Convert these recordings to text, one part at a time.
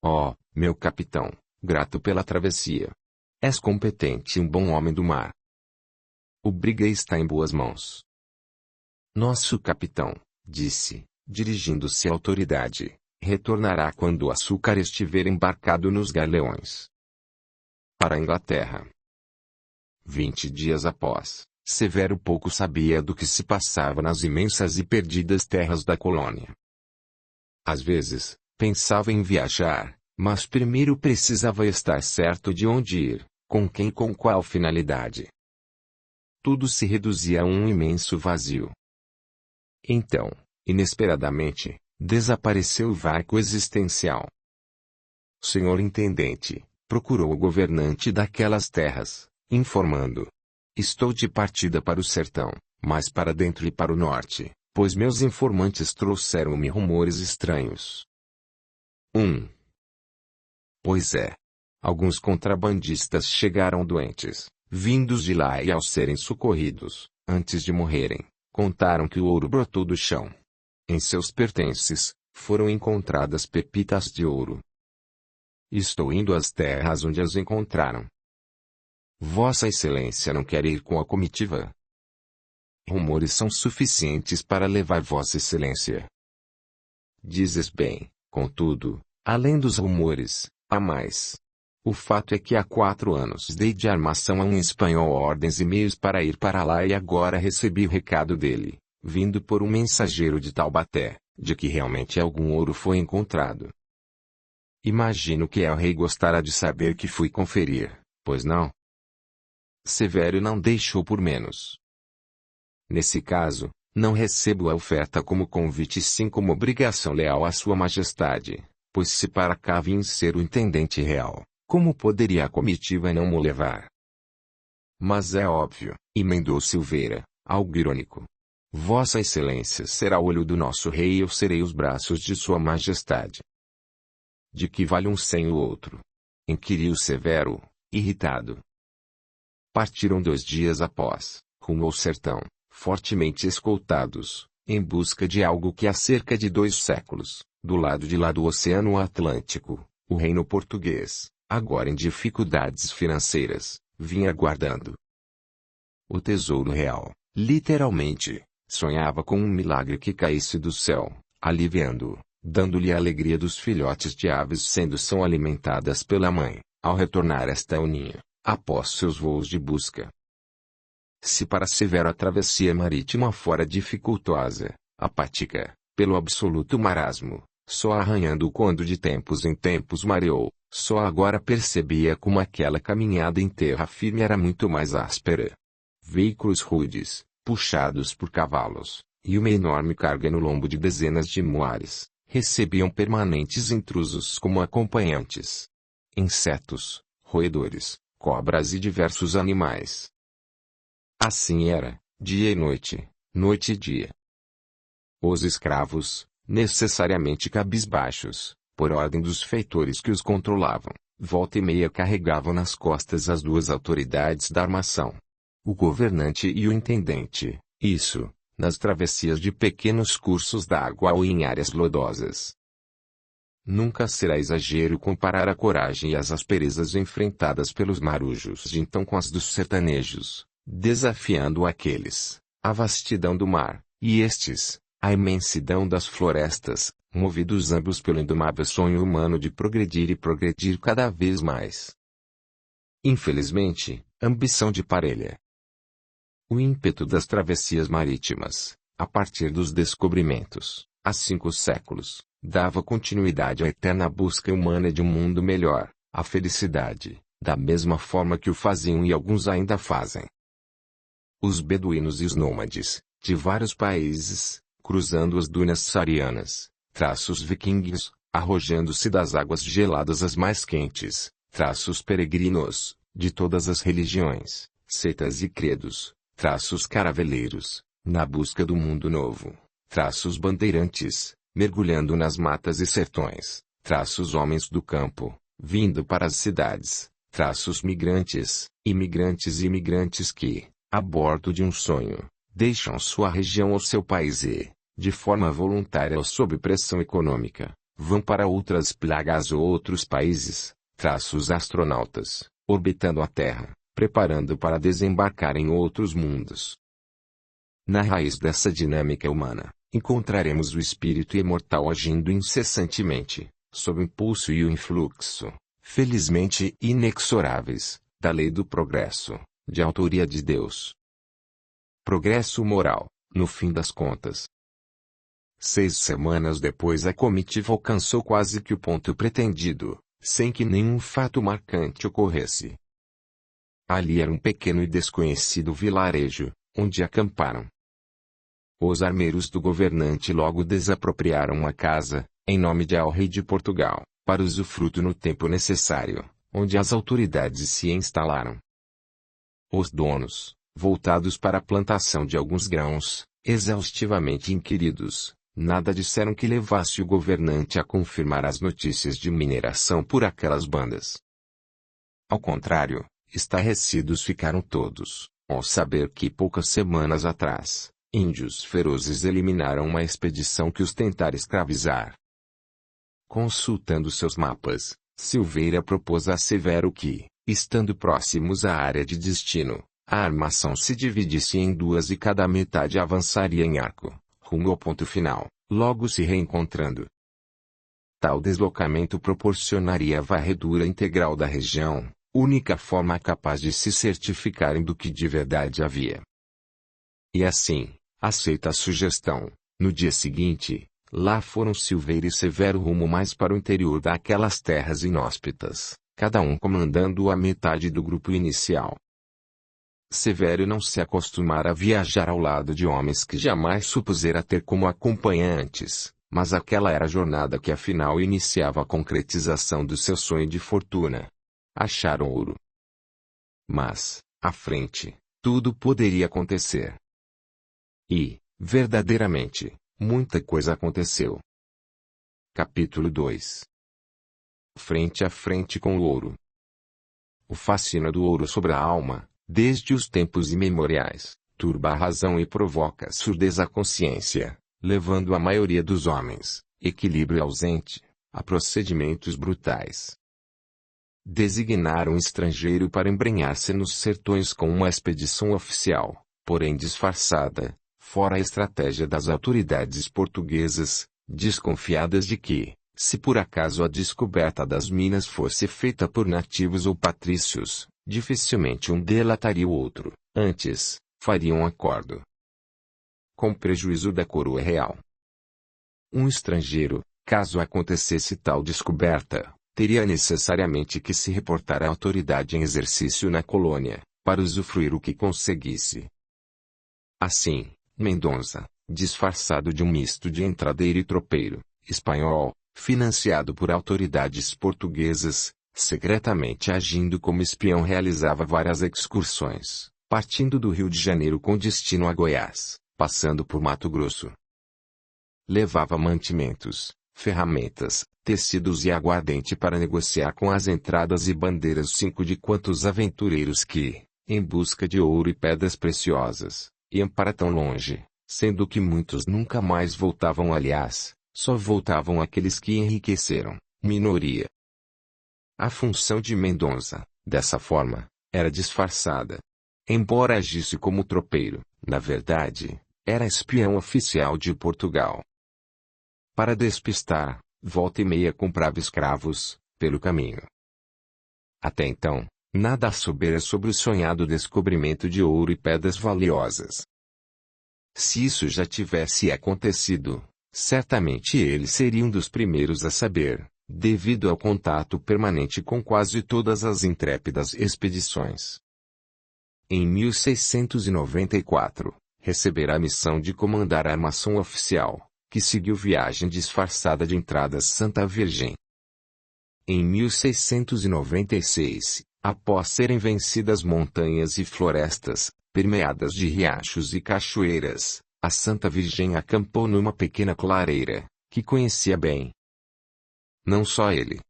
Ó, meu capitão, grato pela travessia. És competente e um bom homem do mar. O Briga está em boas mãos. Nosso capitão, disse, dirigindo-se à autoridade, retornará quando o açúcar estiver embarcado nos galeões para a Inglaterra. 20 dias após, Severo pouco sabia do que se passava nas imensas e perdidas terras da colônia. Às vezes, pensava em viajar, mas primeiro precisava estar certo de onde ir, com quem e com qual finalidade. Tudo se reduzia a um imenso vazio. Então, inesperadamente, desapareceu o vácuo existencial. O senhor intendente procurou o governante daquelas terras, informando: estou de partida para o sertão, mas para dentro e para o norte, pois meus informantes trouxeram-me rumores estranhos. 1. Pois é. Alguns contrabandistas chegaram doentes, vindos de lá, e ao serem socorridos, antes de morrerem, contaram que o ouro brotou do chão. Em seus pertences, foram encontradas pepitas de ouro. Estou indo às terras onde as encontraram. Vossa Excelência não quer ir com a comitiva? Rumores são suficientes para levar Vossa Excelência. Dizes bem, contudo, além dos rumores, há mais. O fato é que há 4 anos dei de armação a um espanhol ordens e meios para ir para lá, e agora recebi o recado dele, vindo por um mensageiro de Taubaté, de que realmente algum ouro foi encontrado. Imagino que el-rei gostará de saber que fui conferir, pois não? Severo não deixou por menos. Nesse caso, não recebo a oferta como convite, sim como obrigação leal à Sua Majestade, pois se para cá vim ser o intendente real, como poderia a comitiva não me levar? Mas é óbvio, emendou Silveira, algo irônico. Vossa Excelência será o olho do nosso rei e eu serei os braços de Sua Majestade. De que vale um sem o outro? Inquiriu Severo, irritado. Partiram 2 dias após, rumo ao sertão, fortemente escoltados, em busca de algo que há cerca de 2 séculos, do lado de lá do Oceano Atlântico, o reino português, agora em dificuldades financeiras, vinha aguardando. O tesouro real, literalmente, sonhava com um milagre que caísse do céu, aliviando-o, dando-lhe a alegria dos filhotes de aves são alimentadas pela mãe, ao retornar esta ao ninho, após seus voos de busca. Se para Severo a travessia marítima fora dificultosa, apática, pelo absoluto marasmo, só arranhando quando de tempos em tempos mareou, só agora percebia como aquela caminhada em terra firme era muito mais áspera. Veículos rudes, puxados por cavalos, e uma enorme carga no lombo de dezenas de muares, recebiam permanentes intrusos como acompanhantes. Insetos, roedores, cobras e diversos animais. Assim era, dia e noite, noite e dia. Os escravos, necessariamente cabisbaixos, por ordem dos feitores que os controlavam, volta e meia carregavam nas costas as 2 autoridades da armação. O governante e o intendente, isso, nas travessias de pequenos cursos d'água ou em áreas lodosas. Nunca será exagero comparar a coragem e as asperezas enfrentadas pelos marujos de então com as dos sertanejos, desafiando aqueles, a vastidão do mar, e estes, a imensidão das florestas, movidos ambos pelo indomável sonho humano de progredir e progredir cada vez mais. Infelizmente, ambição de parelha. O ímpeto das travessias marítimas, a partir dos descobrimentos, há 5 séculos, dava continuidade à eterna busca humana de um mundo melhor, a felicidade, da mesma forma que o faziam e alguns ainda fazem. Os beduínos e os nômades, de vários países, cruzando as dunas saarianas, traços vikings, arrojando-se das águas geladas às mais quentes, traços peregrinos, de todas as religiões, seitas e credos, traços caraveleiros, na busca do mundo novo, traços bandeirantes, mergulhando nas matas e sertões, traços homens do campo, vindo para as cidades, traços migrantes, imigrantes e imigrantes que, a bordo de um sonho, deixam sua região ou seu país e, de forma voluntária ou sob pressão econômica, vão para outras plagas ou outros países, os astronautas, orbitando a Terra, preparando para desembarcar em outros mundos. Na raiz dessa dinâmica humana, encontraremos o espírito imortal agindo incessantemente, sob o impulso e o influxo, felizmente inexoráveis, da lei do progresso, de autoria de Deus. Progresso moral, no fim das contas. 6 semanas depois a comitiva alcançou quase que o ponto pretendido, sem que nenhum fato marcante ocorresse. Ali era um pequeno e desconhecido vilarejo, onde acamparam. Os armeiros do governante logo desapropriaram a casa, em nome de El-Rei de Portugal, para usufruto no tempo necessário, onde as autoridades se instalaram. Os donos, voltados para a plantação de alguns grãos, exaustivamente inquiridos, nada disseram que levasse o governante a confirmar as notícias de mineração por aquelas bandas. Ao contrário, estarrecidos ficaram todos, ao saber que poucas semanas atrás, índios ferozes eliminaram uma expedição que os tentara escravizar. Consultando seus mapas, Silveira propôs a Severo que, estando próximos à área de destino, a armação se dividisse em duas e cada metade avançaria em arco, rumo ao ponto final, logo se reencontrando. Tal deslocamento proporcionaria a varredura integral da região, única forma capaz de se certificarem do que de verdade havia. E assim, aceita a sugestão, no dia seguinte, lá foram Silveira e Severo rumo mais para o interior daquelas terras inóspitas, cada um comandando a metade do grupo inicial. Severo não se acostumara a viajar ao lado de homens que jamais supusera ter como acompanhantes, mas aquela era a jornada que afinal iniciava a concretização do seu sonho de fortuna. Achar ouro. Mas, à frente, tudo poderia acontecer. E, verdadeiramente, muita coisa aconteceu. Capítulo 2. Frente a frente com o ouro. O fascínio do ouro sobre a alma, desde os tempos imemoriais, turba a razão e provoca surdez à consciência, levando a maioria dos homens, equilíbrio ausente, a procedimentos brutais. Designar um estrangeiro para embrenhar-se nos sertões com uma expedição oficial, porém disfarçada, fora a estratégia das autoridades portuguesas, desconfiadas de que, se por acaso a descoberta das minas fosse feita por nativos ou patrícios, dificilmente um delataria o outro, antes, fariam um acordo. Com prejuízo da coroa real. Um estrangeiro, caso acontecesse tal descoberta, teria necessariamente que se reportar à autoridade em exercício na colônia, para usufruir o que conseguisse. Assim, Mendonça, disfarçado de um misto de entradeiro e tropeiro, espanhol, financiado por autoridades portuguesas, secretamente agindo como espião realizava várias excursões, partindo do Rio de Janeiro com destino a Goiás, passando por Mato Grosso. Levava mantimentos, ferramentas, tecidos e aguardente para negociar com as entradas e bandeiras 5 de quantos aventureiros que, em busca de ouro e pedras preciosas, iam para tão longe, sendo que muitos nunca mais voltavam. Aliás, só voltavam aqueles que enriqueceram, minoria. A função de Mendonça, dessa forma, era disfarçada. Embora agisse como tropeiro, na verdade, era espião oficial de Portugal. Para despistar, volta e meia comprava escravos, pelo caminho. Até então, nada soubera sobre o sonhado descobrimento de ouro e pedras valiosas. Se isso já tivesse acontecido, certamente ele seria um dos primeiros a saber, devido ao contato permanente com quase todas as intrépidas expedições. Em 1694, receberá a missão de comandar a armação oficial, que seguiu viagem disfarçada de entradas Santa Virgem. Em 1696, após serem vencidas montanhas e florestas, permeadas de riachos e cachoeiras, a Santa Virgem acampou numa pequena clareira, que conhecia bem. Não só ele.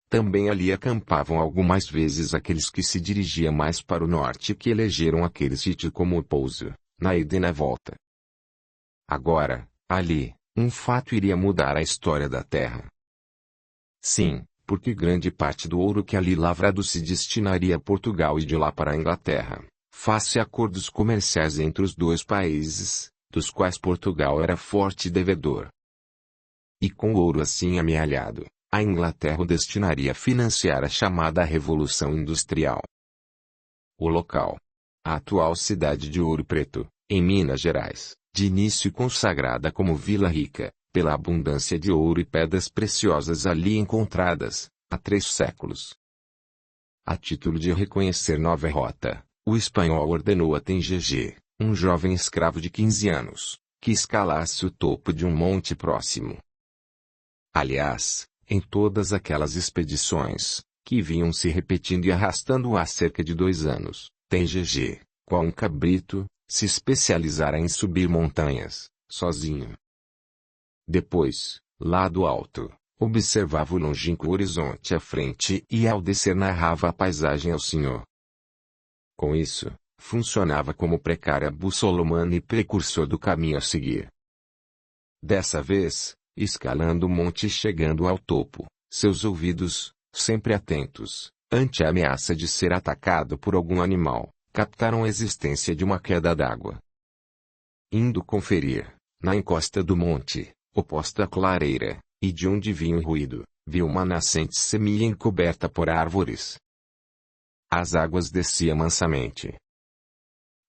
Também ali acampavam algumas vezes aqueles que se dirigiam mais para o norte e que elegeram aquele sítio como o pouso, na ida e na volta. Agora, ali, um fato iria mudar a história da Terra. Sim, porque grande parte do ouro que ali lavrado se destinaria a Portugal e de lá para a Inglaterra, face acordos comerciais entre os dois países, dos quais Portugal era forte devedor. E com o ouro assim amealhado, a Inglaterra o destinaria a financiar a chamada Revolução Industrial. O local. A atual cidade de Ouro Preto, em Minas Gerais, de início consagrada como Vila Rica, pela abundância de ouro e pedras preciosas ali encontradas, há 3 séculos. A título de reconhecer nova rota, o espanhol ordenou a Tenggegê, um jovem escravo de 15 anos, que escalasse o topo de um monte próximo. Aliás, em todas aquelas expedições, que vinham se repetindo e arrastando há cerca de 2 anos, Tenggegê, qual um cabrito, se especializara em subir montanhas, sozinho. Depois, lá do alto, observava o longínquo horizonte à frente e ao descer narrava a paisagem ao senhor. Com isso, funcionava como precária bússola humana e precursor do caminho a seguir. Dessa vez, escalando o monte e chegando ao topo, seus ouvidos, sempre atentos, ante a ameaça de ser atacado por algum animal, captaram a existência de uma queda d'água. Indo conferir, na encosta do monte, oposta à clareira, e de onde vinha o ruído, viu uma nascente semi-encoberta por árvores. As águas desciam mansamente.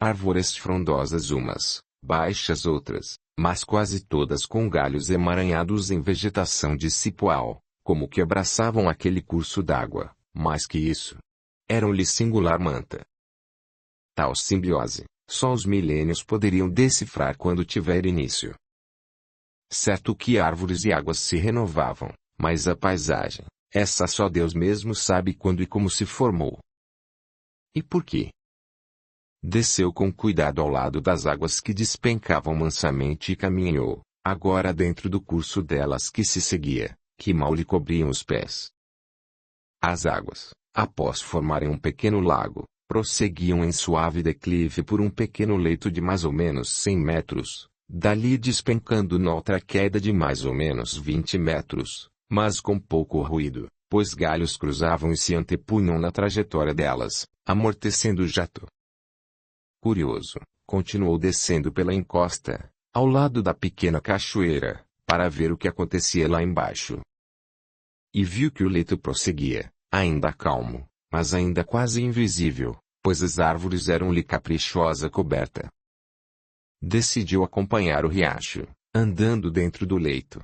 Árvores frondosas umas, baixas outras, mas quase todas com galhos emaranhados em vegetação de cipoal, como que abraçavam aquele curso d'água, mais que isso. Eram-lhe singular manta. Tal simbiose, só os milênios poderiam decifrar quando tiver início. Certo que árvores e águas se renovavam, mas a paisagem, essa só Deus mesmo sabe quando e como se formou. E por quê? Desceu com cuidado ao lado das águas que despencavam mansamente e caminhou, agora dentro do curso delas que se seguia, que mal lhe cobriam os pés. As águas, após formarem um pequeno lago, prosseguiam em suave declive por um pequeno leito de mais ou menos 100 metros, dali despencando noutra queda de mais ou menos 20 metros, mas com pouco ruído, pois galhos cruzavam e se antepunham na trajetória delas, amortecendo o jato. Curioso, continuou descendo pela encosta, ao lado da pequena cachoeira, para ver o que acontecia lá embaixo. E viu que o leito prosseguia, ainda calmo, mas ainda quase invisível, pois as árvores eram-lhe caprichosa coberta. Decidiu acompanhar o riacho, andando dentro do leito.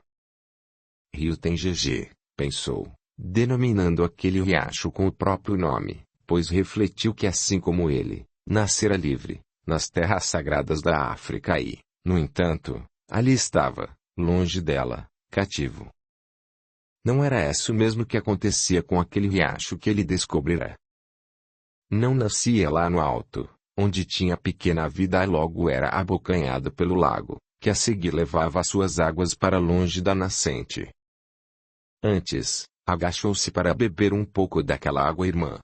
Rio Tenggegê, pensou, denominando aquele riacho com o próprio nome, pois refletiu que assim como ele, nascera livre, nas terras sagradas da África e, no entanto, ali estava, longe dela, cativo. Não era isso mesmo que acontecia com aquele riacho que ele descobrira. Não nascia lá no alto, onde tinha pequena vida e logo era abocanhado pelo lago, que a seguir levava suas águas para longe da nascente. Antes, agachou-se para beber um pouco daquela água irmã.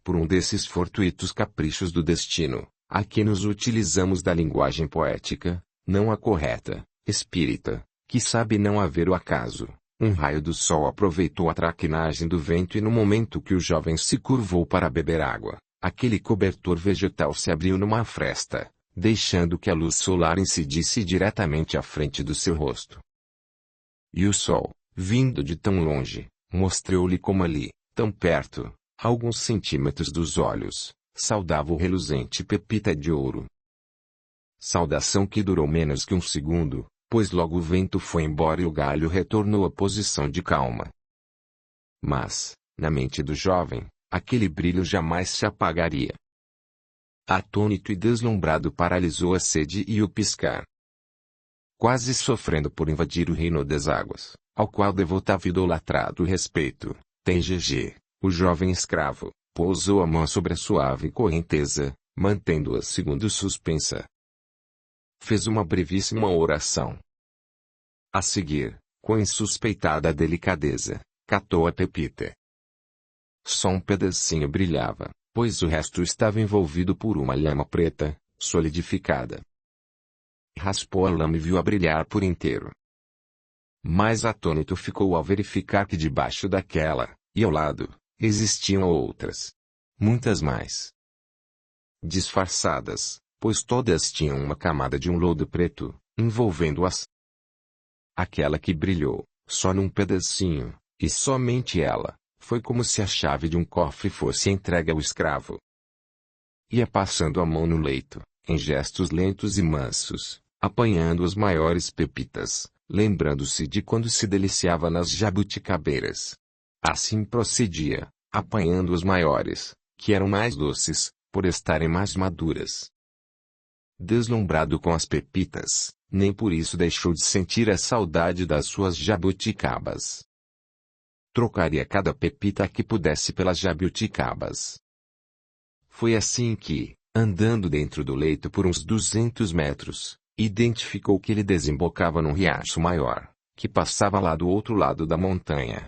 Por um desses fortuitos caprichos do destino, a que nos utilizamos da linguagem poética, não a correta, espírita, que sabe não haver o acaso, um raio do sol aproveitou a traquinagem do vento e no momento que o jovem se curvou para beber água, aquele cobertor vegetal se abriu numa fresta, deixando que a luz solar incidisse diretamente à frente do seu rosto. E o sol, vindo de tão longe, mostrou-lhe como ali, tão perto, a alguns centímetros dos olhos, saudava o reluzente pepita de ouro. Saudação que durou menos que um segundo, pois logo o vento foi embora e o galho retornou à posição de calma. Mas, na mente do jovem, aquele brilho jamais se apagaria. Atônito e deslumbrado paralisou a sede e o piscar. Quase sofrendo por invadir o reino das águas, ao qual devotava idolatrado respeito, Tenggegê, o jovem escravo, pousou a mão sobre a suave correnteza, mantendo-a segundos suspensa. Fez uma brevíssima oração. A seguir, com insuspeitada delicadeza, catou a pepita. Só um pedacinho brilhava, pois o resto estava envolvido por uma lama preta, solidificada. Raspou a lama e viu-a brilhar por inteiro. Mais atônito ficou ao verificar que debaixo daquela, e ao lado, existiam outras. Muitas mais. Disfarçadas, pois todas tinham uma camada de um lodo preto, envolvendo-as. Aquela que brilhou, só num pedacinho, e somente ela, foi como se a chave de um cofre fosse entregue ao escravo. Ia passando a mão no leito, em gestos lentos e mansos, apanhando as maiores pepitas, lembrando-se de quando se deliciava nas jabuticabeiras. Assim procedia, apanhando os maiores, que eram mais doces, por estarem mais maduras. Deslumbrado com as pepitas, nem por isso deixou de sentir a saudade das suas jabuticabas. Trocaria cada pepita que pudesse pelas jabuticabas. Foi assim que, andando dentro do leito por uns 200 metros, identificou que ele desembocava num riacho maior, que passava lá do outro lado da montanha.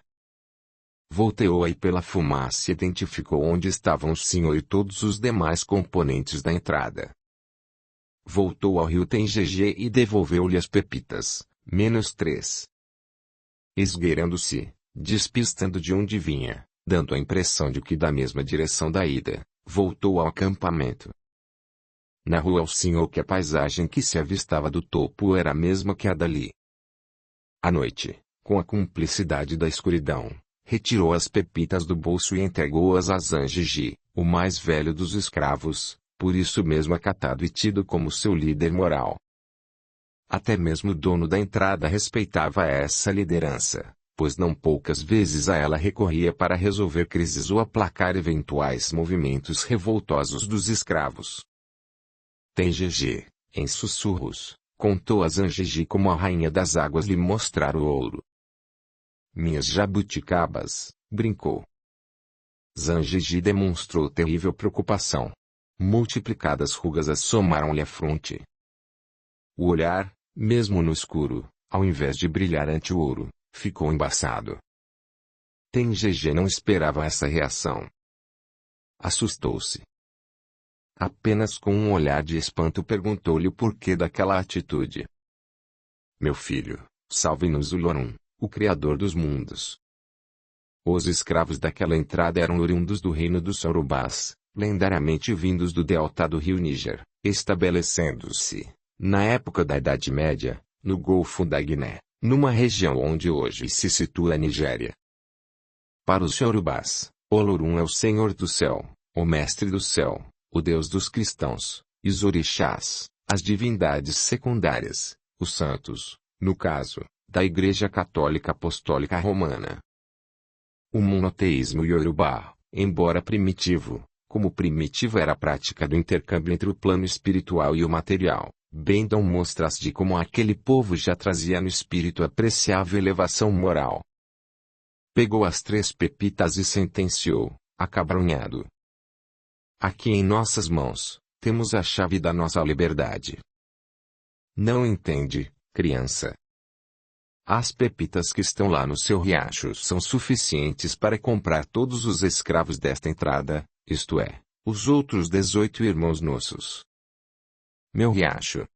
Volteou aí pela fumaça e identificou onde estavam o senhor e todos os demais componentes da entrada. Voltou ao rio Tengegê e devolveu-lhe as pepitas, menos 3. Esgueirando-se, despistando de onde vinha, dando a impressão de que da mesma direção da ida, voltou ao acampamento. Narrou ao senhor que a paisagem que se avistava do topo era a mesma que a dali. À noite, com a cumplicidade da escuridão, retirou as pepitas do bolso e entregou-as a Zanjiji, o mais velho dos escravos, por isso mesmo acatado e tido como seu líder moral. Até mesmo o dono da entrada respeitava essa liderança, pois não poucas vezes a ela recorria para resolver crises ou aplacar eventuais movimentos revoltosos dos escravos. Tengegê, em sussurros, contou a Zanjiji como a rainha das águas lhe mostrara o ouro. Minhas jabuticabas, brincou. Zanjiji demonstrou terrível preocupação. Multiplicadas rugas assomaram-lhe a fronte. O olhar, mesmo no escuro, ao invés de brilhar ante o ouro, ficou embaçado. Tengegê não esperava essa reação. Assustou-se. Apenas com um olhar de espanto perguntou-lhe o porquê daquela atitude. Meu filho, salve-nos o Lorum, o Criador dos mundos. Os escravos daquela entrada eram oriundos do reino dos Yorubás, lendariamente vindos do delta do rio Níger, estabelecendo-se, na época da Idade Média, no Golfo da Guiné, numa região onde hoje se situa a Nigéria. Para os Yorubás, Olorum é o Senhor do Céu, o Mestre do Céu, o Deus dos cristãos, e os orixás, as divindades secundárias, os santos, no caso, da Igreja Católica Apostólica Romana. O monoteísmo Yorubá, embora primitivo, como primitiva era a prática do intercâmbio entre o plano espiritual e o material, bem dão mostras de como aquele povo já trazia no espírito apreciável elevação moral. Pegou as 3 pepitas e sentenciou, acabrunhado. Aqui em nossas mãos, temos a chave da nossa liberdade. Não entende, criança? As pepitas que estão lá no seu riacho são suficientes para comprar todos os escravos desta entrada, isto é, os outros 18 irmãos nossos. Meu riacho.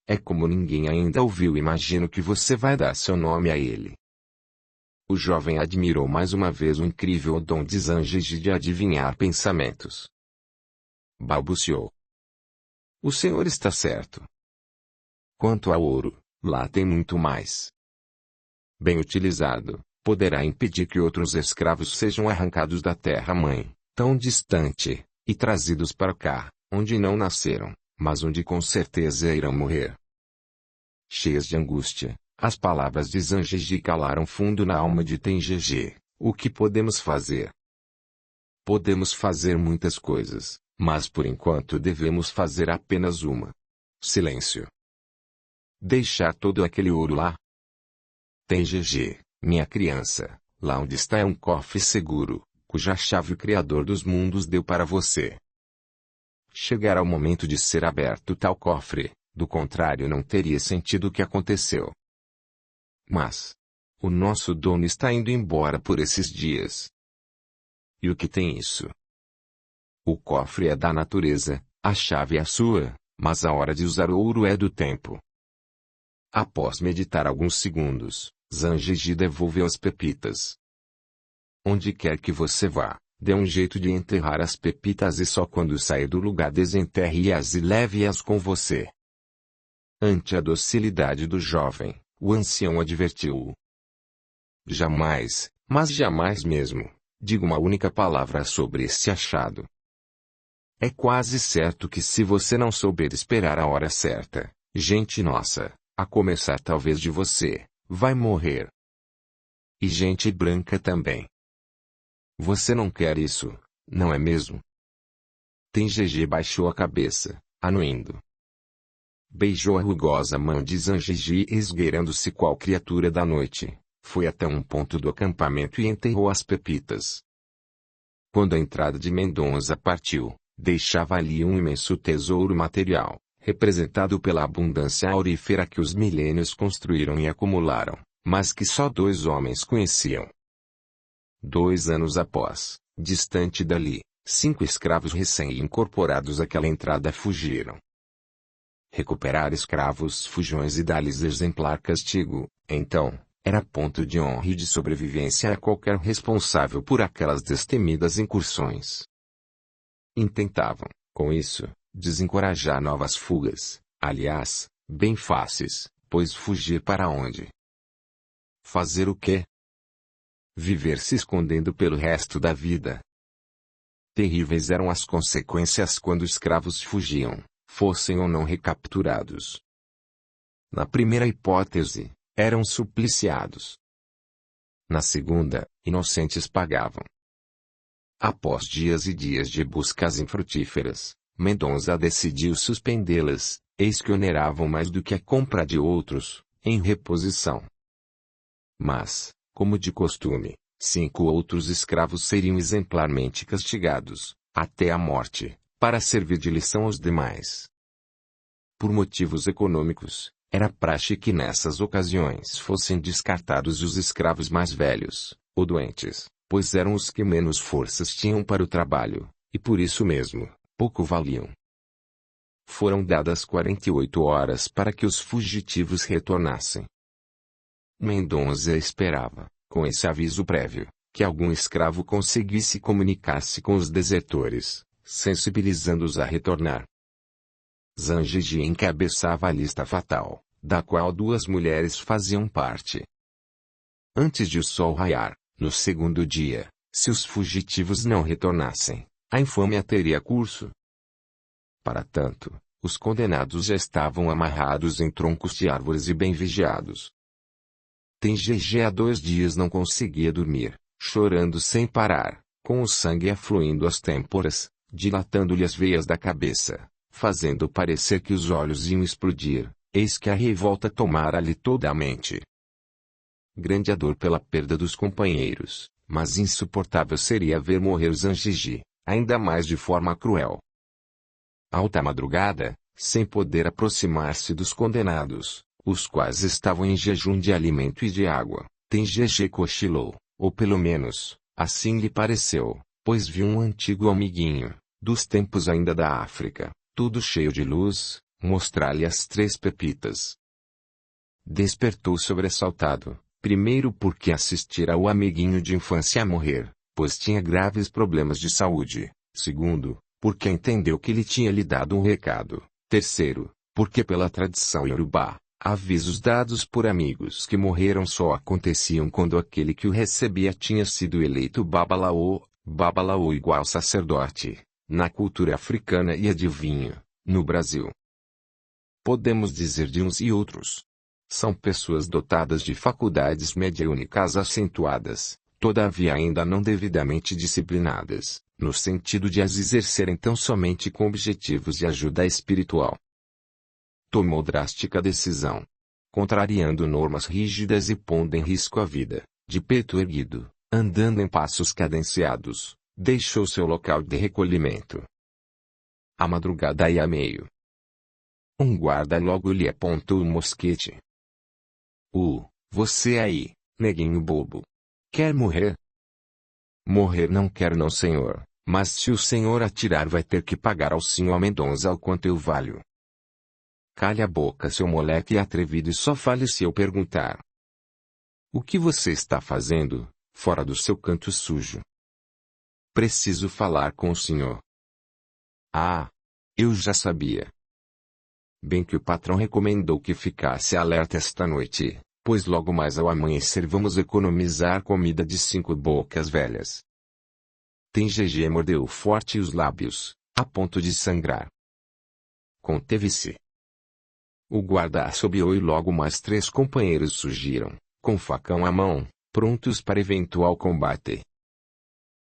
É como ninguém ainda ouviu, imagino que você vai dar seu nome a ele. O jovem admirou mais uma vez o incrível dom de Zanjiji de adivinhar pensamentos. Balbuciou. O senhor está certo. Quanto ao ouro, lá tem muito mais. Bem utilizado, poderá impedir que outros escravos sejam arrancados da terra-mãe, tão distante, e trazidos para cá, onde não nasceram, mas onde com certeza irão morrer. Cheias de angústia, as palavras de Zanjiji calaram fundo na alma de Tengegê. O que podemos fazer? Podemos fazer muitas coisas, mas por enquanto devemos fazer apenas uma. Silêncio. Deixar todo aquele ouro lá? Tengegê, minha criança, lá onde está é um cofre seguro, cuja chave o Criador dos mundos deu para você. Chegará o momento de ser aberto tal cofre, do contrário não teria sentido o que aconteceu. Mas o nosso dono está indo embora por esses dias. E o que tem isso? O cofre é da natureza, a chave é a sua, mas a hora de usar o ouro é do tempo. Após meditar alguns segundos, Zanjiji devolveu as pepitas. Onde quer que você vá, dê um jeito de enterrar as pepitas e só quando sair do lugar desenterre-as e leve-as com você. Ante a docilidade do jovem, o ancião advertiu-o. Jamais, mas jamais mesmo, diga uma única palavra sobre esse achado. É quase certo que se você não souber esperar a hora certa, gente nossa, a começar talvez de você, vai morrer. E gente branca também. Você não quer isso, não é mesmo? Tengege baixou a cabeça, anuindo. Beijou a rugosa mão de Zanjiji esgueirando-se qual criatura da noite, foi até um ponto do acampamento e enterrou as pepitas. Quando a entrada de Mendonça partiu, deixava ali um imenso tesouro material, representado pela abundância aurífera que os milênios construíram e acumularam, mas que só 2 homens conheciam. 2 anos após, distante dali, 5 escravos recém-incorporados àquela entrada fugiram. Recuperar escravos fujões e dar-lhes exemplar castigo, então, era ponto de honra e de sobrevivência a qualquer responsável por aquelas destemidas incursões. Intentavam, com isso, desencorajar novas fugas, aliás, bem fáceis, pois fugir para onde? Fazer o quê? Viver se escondendo pelo resto da vida. Terríveis eram as consequências quando escravos fugiam, fossem ou não recapturados. Na primeira hipótese, eram supliciados. Na segunda, inocentes pagavam. Após dias e dias de buscas infrutíferas, Mendonça decidiu suspendê-las, eis que oneravam mais do que a compra de outros, em reposição. Mas, como de costume, 5 outros escravos seriam exemplarmente castigados, até a morte, para servir de lição aos demais. Por motivos econômicos, era praxe que nessas ocasiões fossem descartados os escravos mais velhos, ou doentes, pois eram os que menos forças tinham para o trabalho, e por isso mesmo, pouco valiam. Foram dadas 48 horas para que os fugitivos retornassem. Mendonça esperava, com esse aviso prévio, que algum escravo conseguisse comunicar-se com os desertores, sensibilizando-os a retornar. Zanjiji encabeçava a lista fatal, da qual 2 mulheres faziam parte. Antes de o sol raiar, no segundo dia, se os fugitivos não retornassem, a infâmia teria curso. Para tanto, os condenados já estavam amarrados em troncos de árvores e bem vigiados. Tengege há 2 dias não conseguia dormir, chorando sem parar, com o sangue afluindo às têmporas, dilatando-lhe as veias da cabeça, fazendo parecer que os olhos iam explodir, eis que a revolta tomara-lhe toda a mente. Grande a dor pela perda dos companheiros, mas insuportável seria ver morrer Zanjiji, ainda mais de forma cruel. Alta madrugada, sem poder aproximar-se dos condenados, os quais estavam em jejum de alimento e de água, Tengege cochilou, ou pelo menos, assim lhe pareceu, pois viu um antigo amiguinho, dos tempos ainda da África, tudo cheio de luz, mostrar-lhe as 3 pepitas. Despertou sobressaltado, primeiro porque assistira ao amiguinho de infância a morrer, pois tinha graves problemas de saúde, segundo, porque entendeu que lhe tinha lhe dado um recado, terceiro, porque pela tradição iorubá, avisos dados por amigos que morreram só aconteciam quando aquele que o recebia tinha sido eleito babalaô igual sacerdote, na cultura africana e adivinho, no Brasil. Podemos dizer de uns e outros. São pessoas dotadas de faculdades mediúnicas acentuadas, todavia ainda não devidamente disciplinadas, no sentido de as exercerem tão somente com objetivos de ajuda espiritual. Tomou drástica decisão. Contrariando normas rígidas e pondo em risco a vida, de peito erguido, andando em passos cadenciados, deixou seu local de recolhimento. A madrugada ia a meio. Um guarda logo lhe apontou o mosquete. Você aí, neguinho bobo. Quer morrer? Morrer não quero não, senhor, mas se o senhor atirar vai ter que pagar ao senhor Mendonça o quanto eu valho. Calha a boca, seu moleque atrevido, e só fale se eu perguntar. O que você está fazendo, fora do seu canto sujo? Preciso falar com o senhor. Ah, eu já sabia. Bem que o patrão recomendou que ficasse alerta esta noite, pois logo mais ao amanhecer vamos economizar comida de 5 bocas velhas. Tem GG mordeu forte os lábios, a ponto de sangrar. Conteve-se. O guarda assobiou e logo mais 3 companheiros surgiram, com facão à mão, prontos para eventual combate.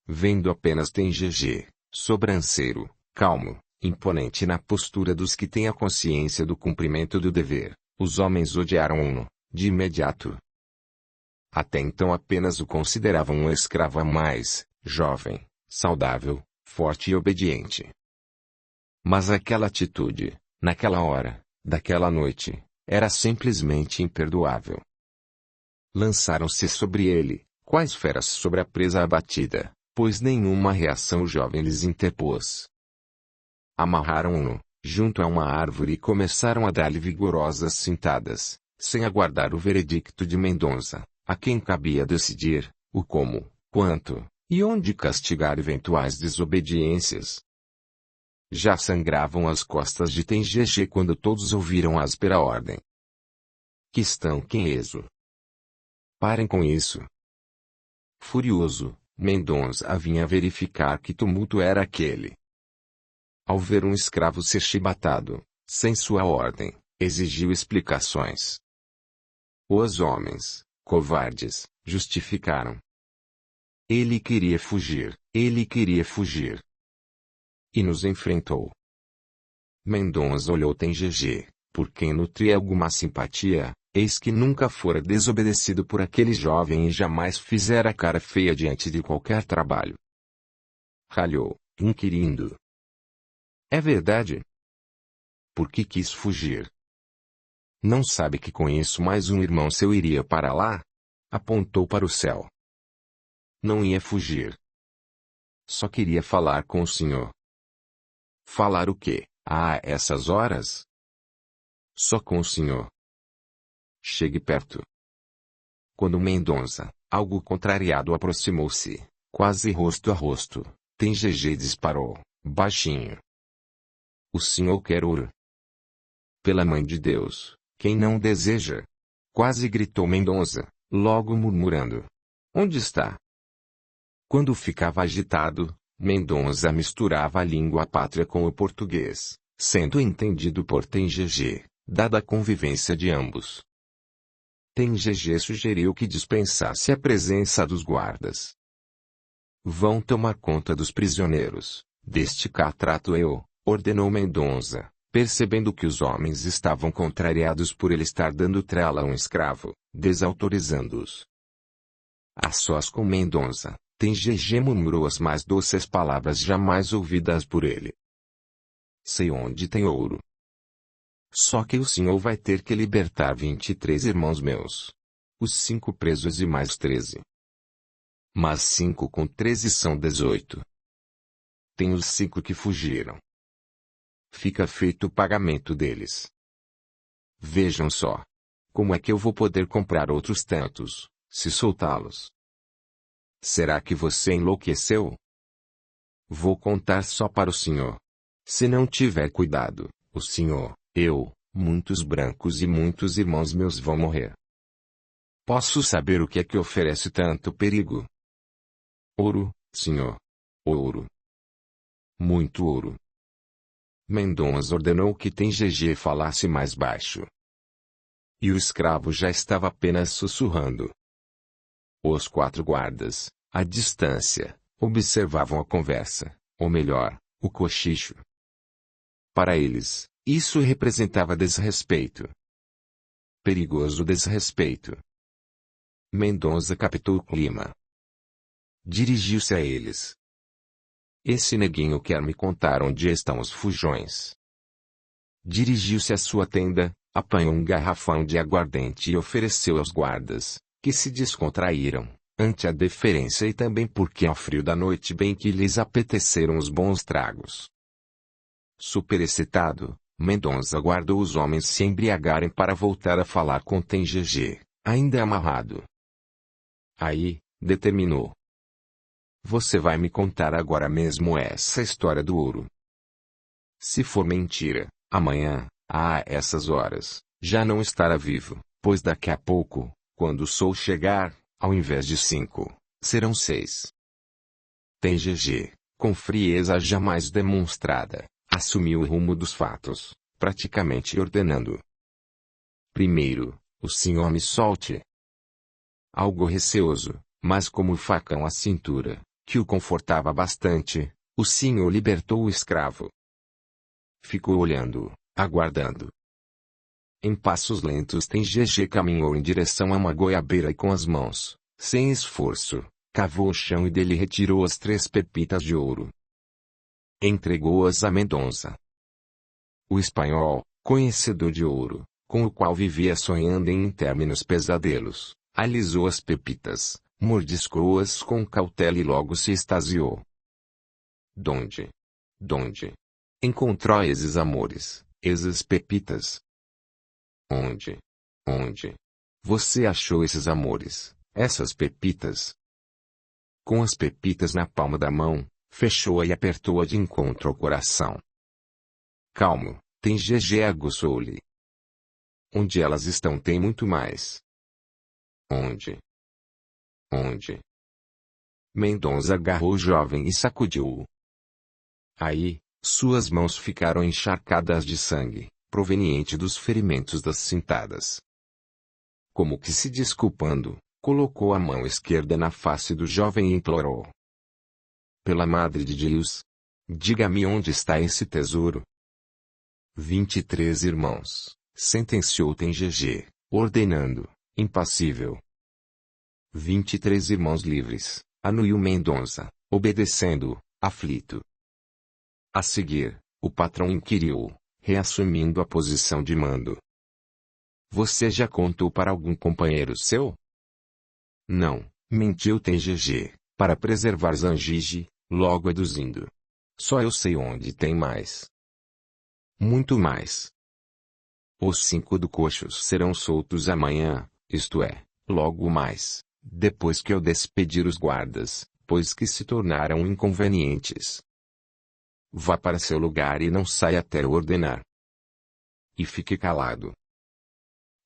Vendo apenas Tem GG, sobranceiro, calmo, imponente na postura dos que têm a consciência do cumprimento do dever, os homens odiaram-no, de imediato. Até então apenas o consideravam um escravo a mais, jovem, saudável, forte e obediente. Mas aquela atitude, naquela hora, daquela noite, era simplesmente imperdoável. Lançaram-se sobre ele, quais feras sobre a presa abatida, pois nenhuma reação o jovem lhes interpôs. Amarraram-no, junto a uma árvore e começaram a dar-lhe vigorosas cintadas, sem aguardar o veredicto de Mendonça, a quem cabia decidir, o como, quanto, e onde castigar eventuais desobediências. Já sangravam as costas de Tem GG quando todos ouviram a áspera ordem. Que estão quieso. Parem com isso. Furioso, Mendonça vinha verificar que tumulto era aquele. Ao ver um escravo ser chibatado, sem sua ordem, exigiu explicações. Os homens, covardes, justificaram. Ele queria fugir, ele queria fugir. E nos enfrentou. Mendonça olhou Tem GG, por quem nutria alguma simpatia, eis que nunca fora desobedecido por aquele jovem e jamais fizera cara feia diante de qualquer trabalho. Ralhou, inquirindo. É verdade? Por que quis fugir? Não sabe que conheço mais um irmão seu iria para lá? Apontou para o céu. Não ia fugir. Só queria falar com o senhor. Falar o quê, a essas horas? Só com o senhor. Chegue perto. Quando Mendonça, algo contrariado, aproximou-se, quase rosto a rosto, Tem GG disparou, baixinho. O senhor quer ouro? Pela mãe de Deus, quem não deseja? Quase gritou Mendonça, logo murmurando. Onde está? Quando ficava agitado, Mendonça misturava a língua pátria com o português, sendo entendido por Tem GG, dada a convivência de ambos. Tem GG sugeriu que dispensasse a presença dos guardas. Vão tomar conta dos prisioneiros, deste cá trato eu, ordenou Mendonça, percebendo que os homens estavam contrariados por ele estar dando trela a um escravo, desautorizando-os. A sós com Mendonça, Tem GG murmurou as mais doces palavras jamais ouvidas por ele. Sei onde tem ouro. Só que o senhor vai ter que libertar 23 irmãos meus. Os 5 presos e mais 13. Mas 5 com 13 são 18. Tem os 5 que fugiram. Fica feito o pagamento deles. Vejam só. Como é que eu vou poder comprar outros tantos, se soltá-los? Será que você enlouqueceu? Vou contar só para o senhor. Se não tiver cuidado, o senhor, eu, muitos brancos e muitos irmãos meus vão morrer. Posso saber o que é que oferece tanto perigo? Ouro, senhor. Ouro. Muito ouro. Mendonça ordenou que Tem GG falasse mais baixo. E o escravo já estava apenas sussurrando. Os 4 guardas, à distância, observavam a conversa, ou melhor, o cochicho. Para eles, isso representava desrespeito. Perigoso desrespeito. Mendonça captou o clima. Dirigiu-se a eles. Esse neguinho quer me contar onde estão os fujões. Dirigiu-se à sua tenda, apanhou um garrafão de aguardente e ofereceu aos guardas, que se descontraíram, ante a deferência e também porque ao frio da noite bem que lhes apeteceram os bons tragos. Superexcitado, Mendonça aguardou os homens se embriagarem para voltar a falar com Tenjegê, ainda amarrado. Aí, determinou. Você vai me contar agora mesmo essa história do ouro. Se for mentira, amanhã, a essas horas, já não estará vivo, pois daqui a pouco, quando o sol chegar, ao invés de 5, serão 6. Tenjegê, com frieza jamais demonstrada, assumiu o rumo dos fatos, praticamente ordenando. Primeiro, o senhor me solte. Algo receoso, mas como o facão à cintura, que o confortava bastante, o senhor libertou o escravo. Ficou olhando, aguardando. Em passos lentos Tenjegê caminhou em direção a uma goiabeira e com as mãos, sem esforço, cavou o chão e dele retirou as 3 pepitas de ouro. Entregou-as a Mendonça. O espanhol, conhecedor de ouro, com o qual vivia sonhando em interminos pesadelos, alisou as pepitas, mordiscou-as com cautela e logo se extasiou. Donde? Encontrou esses amores, essas pepitas? Onde? Você achou esses amores, essas pepitas? Com as pepitas na palma da mão, fechou-a e apertou-a de encontro ao coração. Calmo, Tenjegê aguçou-lhe. Onde elas estão tem muito mais. Onde? Mendonça agarrou o jovem e sacudiu-o. Aí, suas mãos ficaram encharcadas de sangue, proveniente dos ferimentos das cintadas. Como que se desculpando, colocou a mão esquerda na face do jovem e implorou. Pela Madre de Deus, diga-me onde está esse tesouro. 23 irmãos, sentenciou Tenjegê, ordenando, impassível. 23 irmãos livres, anuiu Mendonça, obedecendo, aflito. A seguir, o patrão inquiriu, reassumindo a posição de mando. Você já contou para algum companheiro seu? Não, mentiu Tenjegê, para preservar Zangige, logo aduzindo. Só eu sei onde tem mais. Muito mais. Os 5 do coxos serão soltos amanhã, isto é, logo mais, depois que eu despedir os guardas, pois que se tornaram inconvenientes. Vá para seu lugar e não saia até eu ordenar. E fique calado.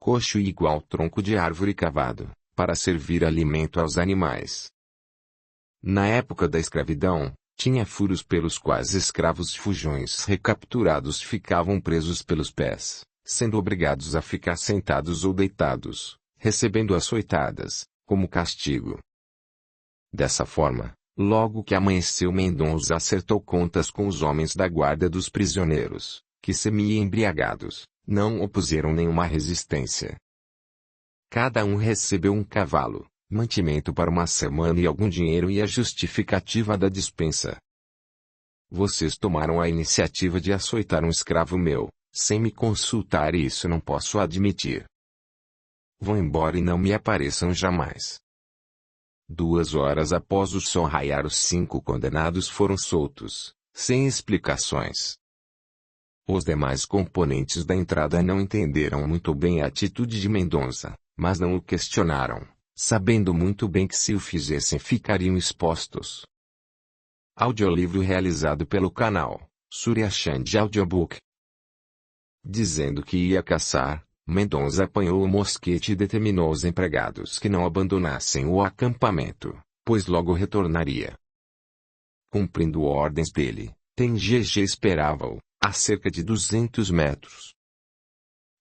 Coxo igual tronco de árvore cavado, para servir alimento aos animais. Na época da escravidão, tinha furos pelos quais escravos fujões recapturados ficavam presos pelos pés, sendo obrigados a ficar sentados ou deitados, recebendo açoitadas, como castigo. Dessa forma, logo que amanheceu Mendonça acertou contas com os homens da guarda dos prisioneiros, que semi-embriagados, não opuseram nenhuma resistência. Cada um recebeu um cavalo, mantimento para uma semana e algum dinheiro e a justificativa da dispensa. Vocês tomaram a iniciativa de açoitar um escravo meu, sem me consultar e isso não posso admitir. Vão embora e não me apareçam jamais. 2 horas após o sol raiar, os 5 condenados foram soltos, sem explicações. Os demais componentes da entrada não entenderam muito bem a atitude de Mendonça, mas não o questionaram, sabendo muito bem que se o fizessem ficariam expostos. Audiolivro realizado pelo canal Surya Chand Audiobook. Dizendo que ia caçar, Mendonça apanhou o mosquete e determinou aos empregados que não abandonassem o acampamento, pois logo retornaria. Cumprindo ordens dele, Tenjegê esperava-o, a cerca de 200 metros.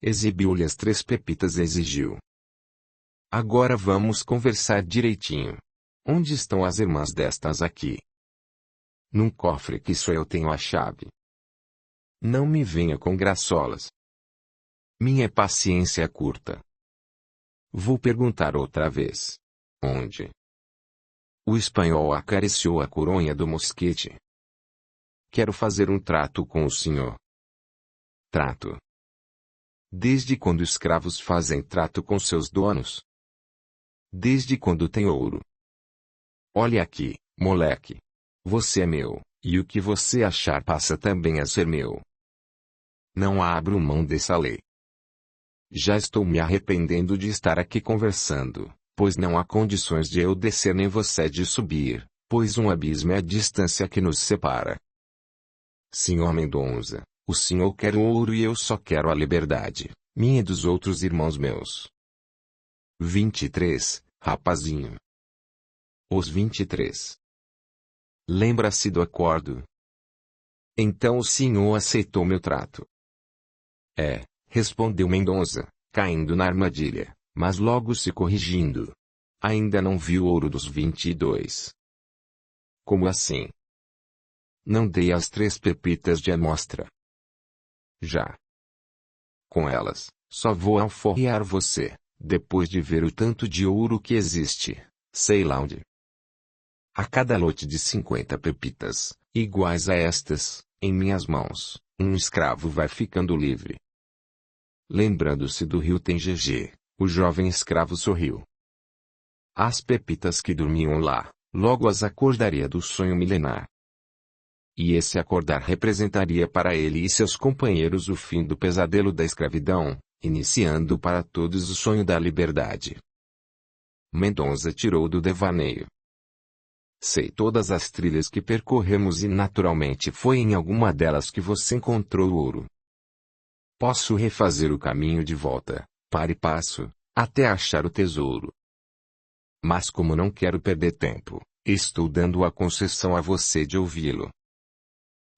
Exibiu-lhe as 3 pepitas e exigiu. Agora vamos conversar direitinho. Onde estão as irmãs destas aqui? Num cofre que só eu tenho a chave. Não me venha com graçolas. Minha paciência é curta. Vou perguntar outra vez. Onde? O espanhol acariciou a coronha do mosquete. Quero fazer um trato com o senhor. Trato? Desde quando escravos fazem trato com seus donos? Desde quando tem ouro? Olhe aqui, moleque. Você é meu, e o que você achar passa também a ser meu. Não abro mão dessa lei. Já estou me arrependendo de estar aqui conversando, pois não há condições de eu descer nem você de subir, pois um abismo é a distância que nos separa. Senhor Mendonça, o senhor quer o ouro e eu só quero a liberdade, minha e dos outros irmãos meus. 23, rapazinho. Os 23. Lembra-se do acordo? Então o senhor aceitou meu trato. Respondeu Mendonça, caindo na armadilha, mas logo se corrigindo. Ainda não vi o ouro dos 22. Como assim? Não dei as 3 pepitas de amostra. Já. Com elas, só vou alforriar você, depois de ver o tanto de ouro que existe, sei lá onde. A cada lote de 50 pepitas, iguais a estas, em minhas mãos, um escravo vai ficando livre. Lembrando-se do rio Tengegê, o jovem escravo sorriu. As pepitas que dormiam lá, logo as acordaria do sonho milenar. E esse acordar representaria para ele e seus companheiros o fim do pesadelo da escravidão, iniciando para todos o sonho da liberdade. Mendonça tirou do devaneio. Sei todas as trilhas que percorremos e naturalmente foi em alguma delas que você encontrou o ouro. Posso refazer o caminho de volta, para e passo, até achar o tesouro. Mas como não quero perder tempo, estou dando a concessão a você de ouvi-lo.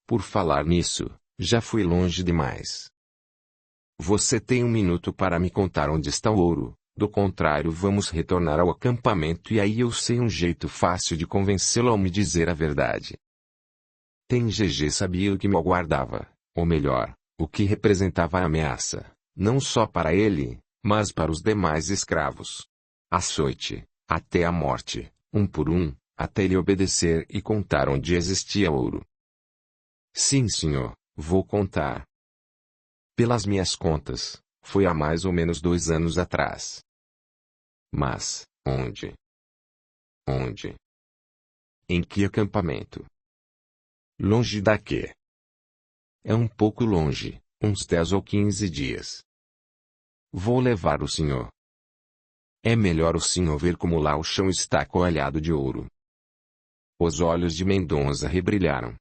Por falar nisso, já fui longe demais. Você tem 1 minuto para me contar onde está o ouro, do contrário vamos retornar ao acampamento e aí eu sei um jeito fácil de convencê-lo a me dizer a verdade. Tengegê sabia o que me aguardava, ou melhor, o que representava a ameaça, não só para ele, mas para os demais escravos. Açoite, até a morte, um por um, até ele obedecer e contar onde existia ouro. Sim, senhor, vou contar. Pelas minhas contas, foi há mais ou menos 2 anos atrás. Mas, onde? Onde? Em que acampamento? Longe daqui. É um pouco longe, uns 10 ou 15 dias. Vou levar o senhor. É melhor o senhor ver como lá o chão está coalhado de ouro. Os olhos de Mendonça rebrilharam.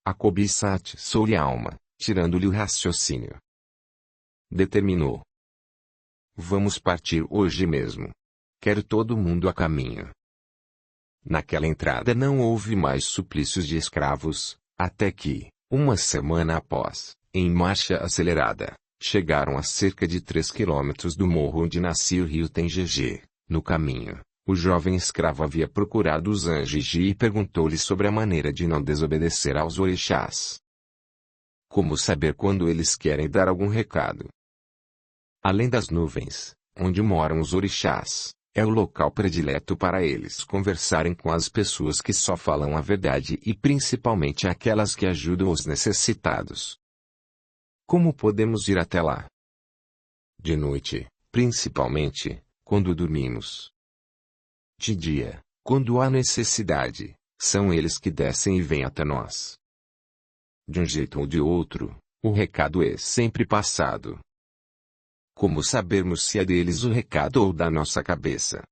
A cobiça atiçou-lhe a alma, tirando-lhe o raciocínio. Determinou. Vamos partir hoje mesmo. Quero todo mundo a caminho. Naquela entrada não houve mais suplícios de escravos, até que, uma semana após, em marcha acelerada, chegaram a cerca de 3 quilômetros do morro onde nascia o rio Tengegê. No caminho, o jovem escravo havia procurado os Anjiji e perguntou-lhe sobre a maneira de não desobedecer aos orixás. Como saber quando eles querem dar algum recado? Além das nuvens, onde moram os orixás, é o local predileto para eles conversarem com as pessoas que só falam a verdade e principalmente aquelas que ajudam os necessitados. Como podemos ir até lá? De noite, principalmente, quando dormimos. De dia, quando há necessidade, são eles que descem e vêm até nós. De um jeito ou de outro, o recado é sempre passado. Como sabermos se é deles o recado ou da nossa cabeça?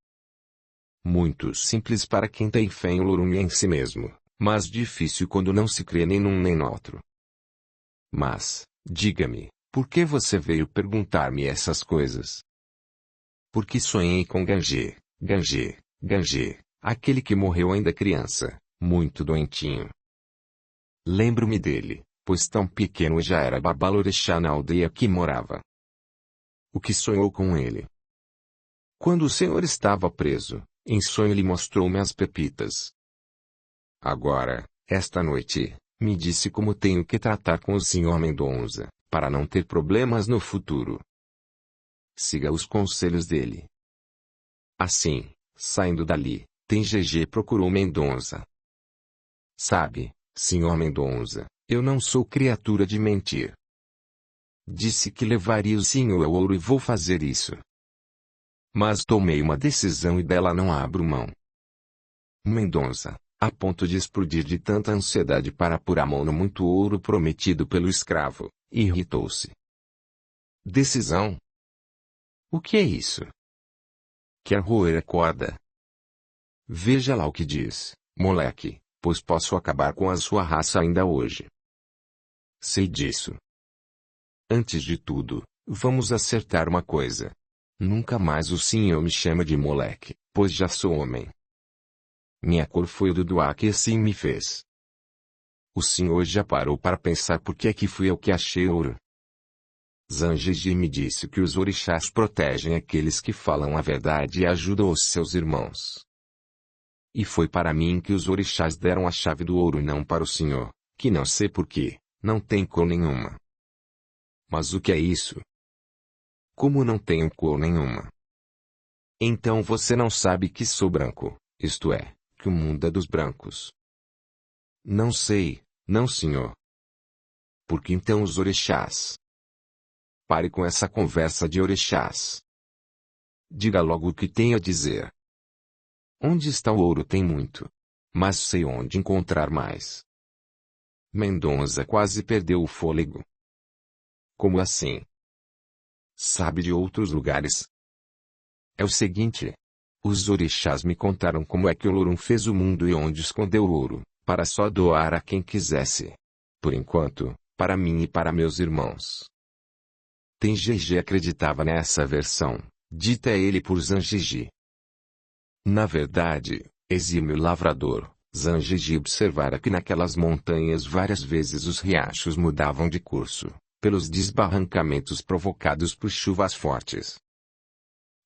Muito simples para quem tem fé em Olorum e em si mesmo, mas difícil quando não se crê nem num nem no outro. Mas, diga-me, por que você veio perguntar-me essas coisas? Porque sonhei com Gangê, aquele que morreu ainda criança, muito doentinho. Lembro-me dele, pois tão pequeno já era babalorixá na aldeia que morava. O que sonhou com ele? Quando o senhor estava preso, em sonho lhe mostrou-me as pepitas. Agora, esta noite, me disse como tenho que tratar com o senhor Mendonça, para não ter problemas no futuro. Siga os conselhos dele. Assim, saindo dali, Tengegê procurou Mendonça. Sabe, senhor Mendonça, eu não sou criatura de mentir. Disse que levaria o senhor ao ouro e vou fazer isso. Mas tomei uma decisão e dela não abro mão. Mendonça, a ponto de explodir de tanta ansiedade para pôr a mão no muito ouro prometido pelo escravo, Irritou-se. Decisão? O que é isso? Quer roer a corda? Veja lá o que diz, moleque, pois posso acabar com a sua raça ainda hoje. Sei disso. Antes de tudo, vamos acertar uma coisa. Nunca mais o senhor me chama de moleque, pois já sou homem. Minha cor foi o do Duá que assim me fez. O senhor já parou para pensar por que é que fui eu que achei ouro? Zangiji me disse que os orixás protegem aqueles que falam a verdade e ajudam os seus irmãos. E foi para mim que os orixás deram a chave do ouro e não para o senhor, que não sei por quê, não tem cor nenhuma. Mas o que é isso? Como não tenho cor nenhuma? Então você não sabe que sou branco, isto é, que o mundo é dos brancos. Não sei, não senhor. Por que então os orixás? Pare com essa conversa de orixás. Diga logo o que tem a dizer. Onde está o ouro tem muito. Mas sei onde encontrar mais. Mendonça quase perdeu o fôlego. Como assim? Sabe de outros lugares? É o seguinte. Os orixás me contaram como é que o Lorum fez o mundo e onde escondeu o ouro, para só doar a quem quisesse. Por enquanto, para mim e para meus irmãos. Tengege acreditava nessa versão, dita a ele por Zangiji. Na verdade, exímio lavrador, Zangiji observara que naquelas montanhas várias vezes os riachos mudavam de curso, pelos desbarrancamentos provocados por chuvas fortes.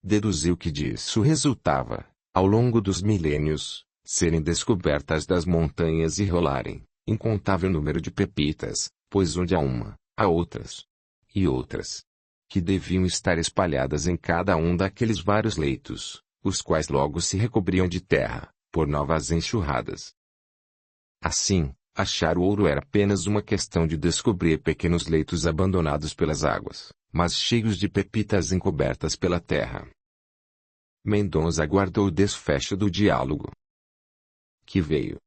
Deduziu que disso resultava, ao longo dos milênios, serem descobertas das montanhas e rolarem, incontável número de pepitas, pois onde há uma, há outras. E outras. Que deviam estar espalhadas em cada um daqueles vários leitos, os quais logo se recobriam de terra, por novas enxurradas. Assim, achar o ouro era apenas uma questão de descobrir pequenos leitos abandonados pelas águas, mas cheios de pepitas encobertas pela terra. Mendonça aguardou o desfecho do diálogo. Que veio.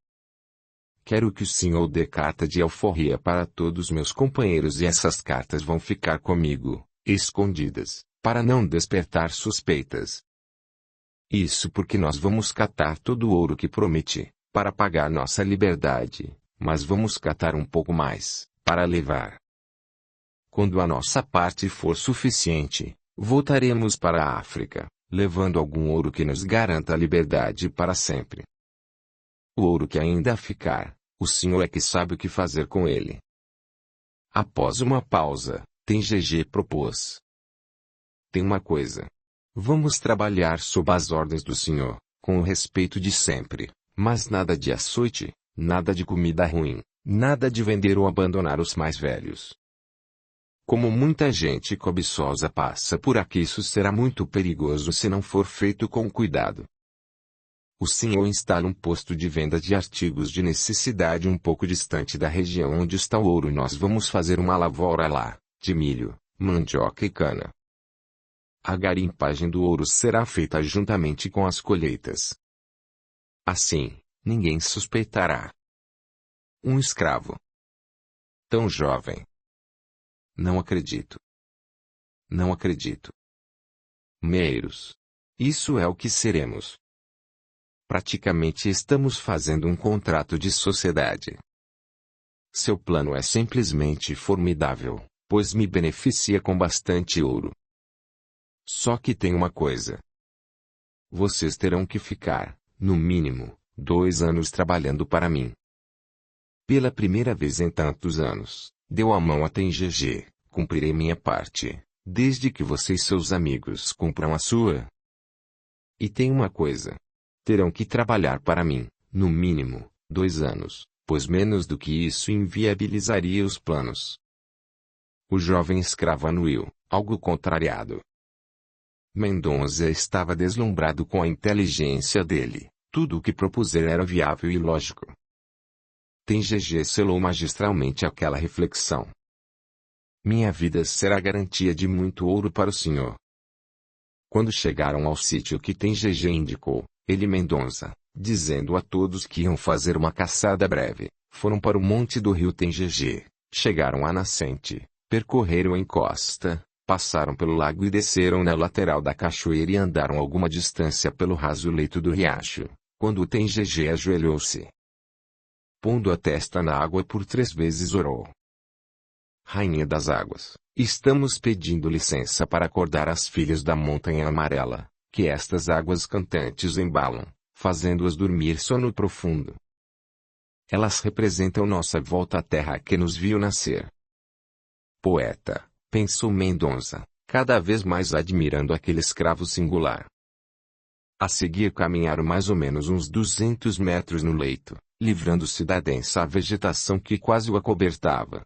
Quero que o senhor dê carta de alforria para todos meus companheiros e essas cartas vão ficar comigo, escondidas, para não despertar suspeitas. Isso porque nós vamos catar todo o ouro que prometi, para pagar nossa liberdade, mas vamos catar um pouco mais, para levar. Quando a nossa parte for suficiente, voltaremos para a África, levando algum ouro que nos garanta a liberdade para sempre. O ouro que ainda ficar, o senhor é que sabe o que fazer com ele. Após uma pausa, Tengege propôs. Tem uma coisa. Vamos trabalhar sob as ordens do senhor, com o respeito de sempre, mas nada de açoite, nada de comida ruim, nada de vender ou abandonar os mais velhos. Como muita gente cobiçosa passa por aqui, isso será muito perigoso se não for feito com cuidado. O senhor instala um posto de venda de artigos de necessidade um pouco distante da região onde está o ouro e nós vamos fazer uma lavoura lá, de milho, mandioca e cana. A garimpagem do ouro será feita juntamente com as colheitas. Assim, ninguém suspeitará. Um escravo. Tão jovem. Não acredito. Não acredito. Meiros. Isso é o que seremos. Praticamente estamos fazendo um contrato de sociedade. Seu plano é simplesmente formidável, pois me beneficia com bastante ouro. Só que tem uma coisa. Vocês terão que ficar, no mínimo, 2 anos trabalhando para mim. Pela primeira vez em tantos anos, deu a mão a Tengege, cumprirei minha parte, desde que você e seus amigos cumpram a sua. E tem uma coisa. Terão que trabalhar para mim, no mínimo, 2 anos, pois menos do que isso inviabilizaria os planos. O jovem escravo anuiu, algo contrariado. Mendonça estava deslumbrado com a inteligência dele, tudo o que propuser era viável e lógico. Tengege selou magistralmente aquela reflexão. Minha vida será garantia de muito ouro para o senhor. Quando chegaram ao sítio que Tengege indicou, ele e Mendonça, dizendo a todos que iam fazer uma caçada breve, foram para o monte do rio Tengege, chegaram à nascente, Percorreram a encosta, passaram pelo lago e desceram na lateral da cachoeira e andaram alguma distância pelo raso leito do riacho, quando o Tengege ajoelhou-se. Pondo a testa na água por 3 vezes orou. Rainha das águas, estamos pedindo licença para acordar as filhas da montanha amarela, que estas águas cantantes embalam, fazendo-as dormir sono profundo. Elas representam nossa volta à terra que nos viu nascer. Poeta, pensou Mendonça, cada vez mais admirando aquele escravo singular. A seguir caminharam mais ou menos uns 200 metros no leito, livrando-se da densa vegetação que quase o acobertava.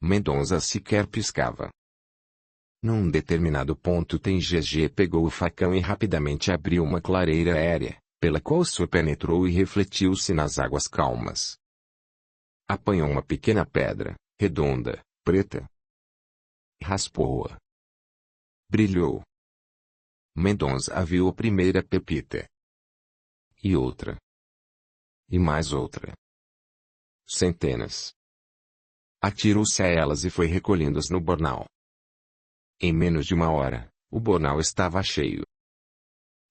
Mendonça sequer piscava. Num determinado ponto Tengege pegou o facão e rapidamente abriu uma clareira aérea, pela qual o sol penetrou e refletiu-se nas águas calmas. Apanhou uma pequena pedra, redonda, preta. Raspou-a. Brilhou. Mendonça viu a primeira pepita. E outra. E mais outra. Centenas. Atirou-se a elas e foi recolhendo-as no bornal. Em menos de 1 hora, o bornal estava cheio.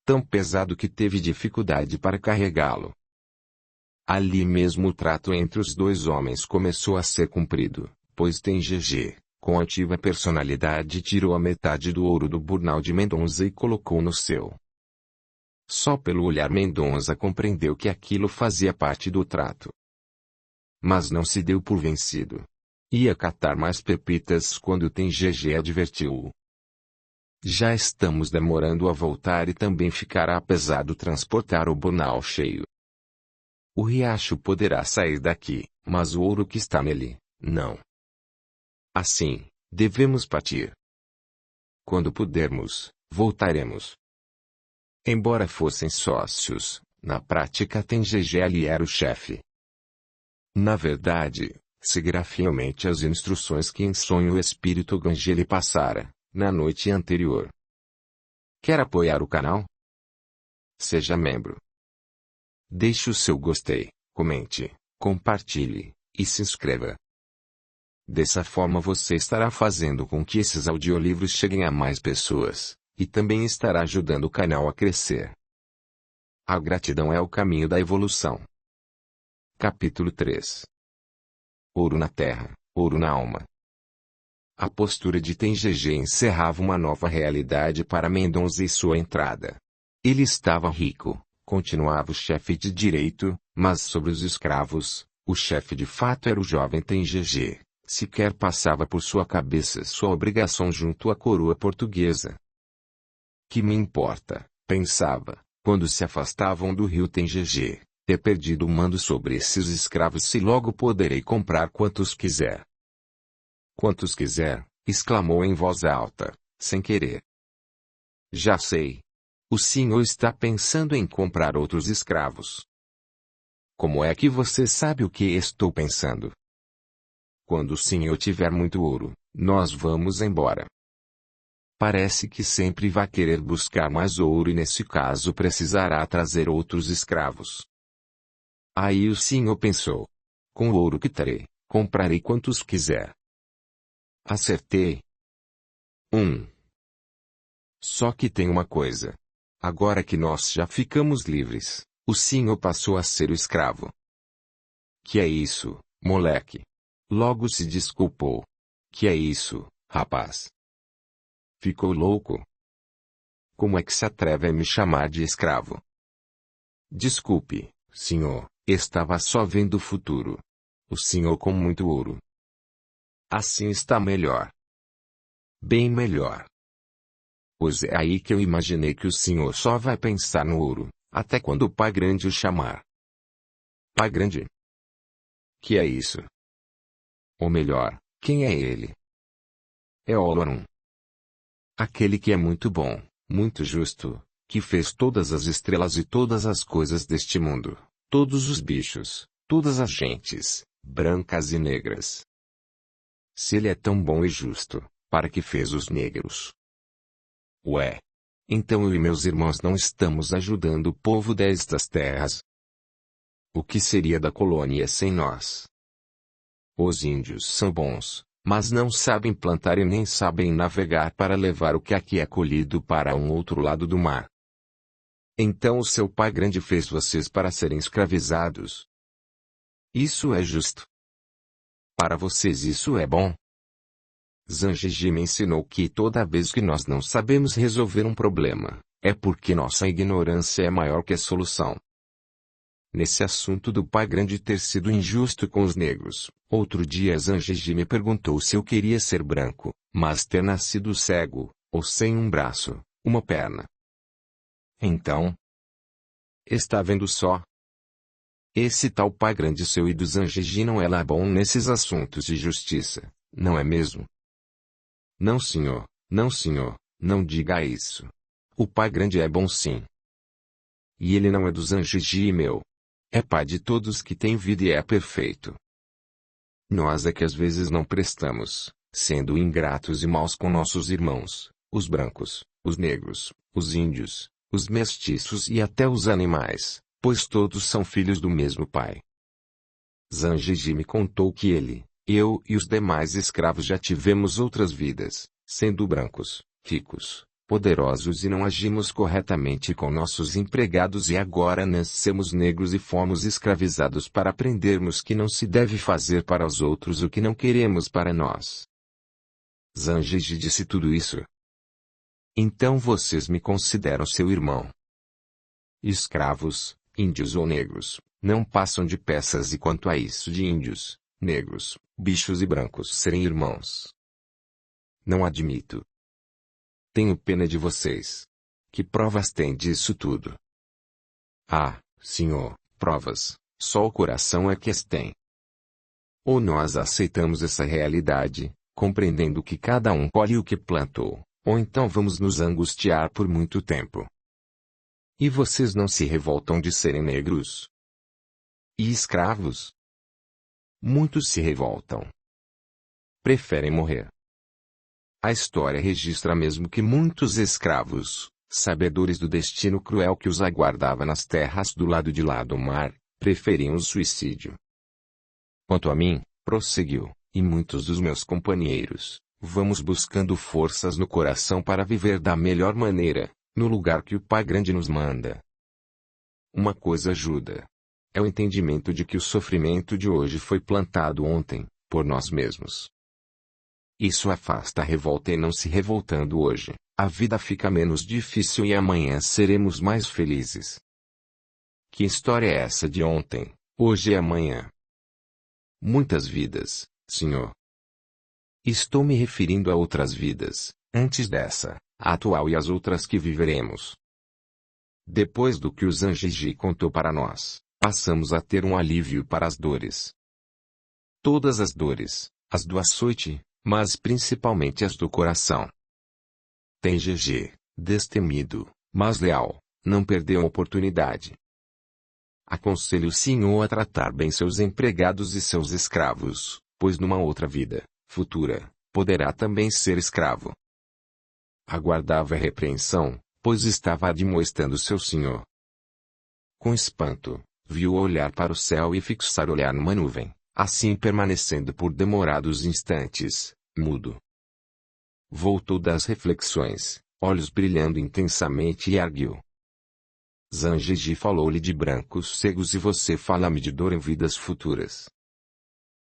Tão pesado que teve dificuldade para carregá-lo. Ali mesmo o trato entre os 2 homens começou a ser cumprido, pois Tengege, com ativa personalidade, tirou a metade do ouro do bornal de Mendonça e colocou no seu. Só pelo olhar Mendonça compreendeu que aquilo fazia parte do trato. Mas não se deu por vencido. Ia catar mais pepitas quando Tengege advertiu-o. Já estamos demorando a voltar e também ficará pesado transportar o bornal cheio. O riacho poderá sair daqui, mas o ouro que está nele, não. Assim, devemos partir. Quando pudermos, voltaremos. Embora fossem sócios, na prática Tengege ali era o chefe. Na verdade, seguirá fielmente as instruções que em sonho o espírito Gange lhe passara, na noite anterior. Quer apoiar o canal? Seja membro. Deixe o seu gostei, comente, compartilhe, e se inscreva. Dessa forma você estará fazendo com que esses audiolivros cheguem a mais pessoas, e também estará ajudando o canal a crescer. A gratidão é o caminho da evolução. Capítulo 3. Ouro na terra, ouro na alma. A postura de Tengege encerrava uma nova realidade para Mendonça e sua entrada. Ele estava rico, continuava o chefe de direito, mas sobre os escravos, o chefe de fato era o jovem Tengege. Sequer passava por sua cabeça sua obrigação junto à coroa portuguesa. Que me importa, pensava, quando se afastavam do rio Tengege, ter perdido o mando sobre esses escravos se logo poderei comprar quantos quiser. Quantos quiser, exclamou em voz alta, sem querer. Já sei. O senhor está pensando em comprar outros escravos. Como é que você sabe o que estou pensando? Quando o senhor tiver muito ouro, nós vamos embora. Parece que sempre vai querer buscar mais ouro e nesse caso precisará trazer outros escravos. Aí o senhor pensou. Com o ouro que terei, comprarei quantos quiser. Acertei. 1. Só que tem uma coisa. Agora que nós já ficamos livres, o senhor passou a ser o escravo. Que é isso, moleque? Logo se desculpou. Que é isso, rapaz? Ficou louco? Como é que se atreve a me chamar de escravo? Desculpe, senhor, estava só vendo o futuro. O senhor com muito ouro. Assim está melhor. Bem melhor. Pois é aí que eu imaginei que o senhor só vai pensar no ouro, até quando o pai grande o chamar. Pai grande? Que é isso? Ou melhor, quem é ele? É Olorum. Aquele que é muito bom, muito justo, que fez todas as estrelas e todas as coisas deste mundo, todos os bichos, todas as gentes, brancas e negras. Se ele é tão bom e justo, para que fez os negros? Ué! Então eu e meus irmãos não estamos ajudando o povo destas terras? O que seria da colônia sem nós? Os índios são bons, mas não sabem plantar e nem sabem navegar para levar o que aqui é colhido para um outro lado do mar. Então o seu pai grande fez vocês para serem escravizados. Isso é justo. Para vocês isso é bom. Zhang me ensinou que toda vez que nós não sabemos resolver um problema, é porque nossa ignorância é maior que a solução. Nesse assunto do pai grande ter sido injusto com os negros, outro dia Zhang me perguntou se eu queria ser branco, mas ter nascido cego, ou sem um braço, uma perna. Então, está vendo só? Esse tal pai grande seu e do Zhang não é lá bom nesses assuntos de justiça, não é mesmo? Não senhor, não diga isso. O pai grande é bom sim. E ele não é do Zhang meu. É pai de todos que têm vida e é perfeito. Nós é que às vezes não prestamos, sendo ingratos e maus com nossos irmãos, os brancos, os negros, os índios, os mestiços e até os animais, pois todos são filhos do mesmo pai. Zhang me contou que ele, eu e os demais escravos já tivemos outras vidas, sendo brancos, ricos, poderosos e não agimos corretamente com nossos empregados e agora nascemos negros e fomos escravizados para aprendermos que não se deve fazer para os outros o que não queremos para nós. Zhang disse tudo isso. Então vocês me consideram seu irmão. Escravos, índios ou negros, não passam de peças e quanto a isso de índios, negros, bichos e brancos serem irmãos. Não admito. Tenho pena de vocês. Que provas tem disso tudo? Ah, senhor, provas, só o coração é que as tem. Ou nós aceitamos essa realidade, compreendendo que cada um colhe o que plantou, ou então vamos nos angustiar por muito tempo. E vocês não se revoltam de serem negros? E escravos? Muitos se revoltam. Preferem morrer. A história registra mesmo que muitos escravos, sabedores do destino cruel que os aguardava nas terras do lado de lá do mar, preferiam o suicídio. Quanto a mim, prosseguiu, e muitos dos meus companheiros, vamos buscando forças no coração para viver da melhor maneira, no lugar que o Pai Grande nos manda. Uma coisa ajuda. É o entendimento de que o sofrimento de hoje foi plantado ontem, por nós mesmos. Isso afasta a revolta e não se revoltando hoje, a vida fica menos difícil e amanhã seremos mais felizes. Que história é essa de ontem, hoje e amanhã? Muitas vidas, senhor. Estou me referindo a outras vidas, antes dessa, a atual e as outras que viveremos. Depois do que o Zhang contou para nós, passamos a ter um alívio para as dores. Todas as dores, as do açoite, mas principalmente as do coração. Tem GG, destemido, mas leal, não perdeu a oportunidade. Aconselho o senhor a tratar bem seus empregados e seus escravos, pois numa outra vida, futura, poderá também ser escravo. Aguardava a repreensão, pois estava admoestando seu senhor. Com espanto, viu olhar para o céu e fixar olhar numa nuvem, assim permanecendo por demorados instantes, mudo. Voltou das reflexões, olhos brilhando intensamente e arguiu. Zhang falou-lhe de brancos cegos e você fala-me de dor em vidas futuras.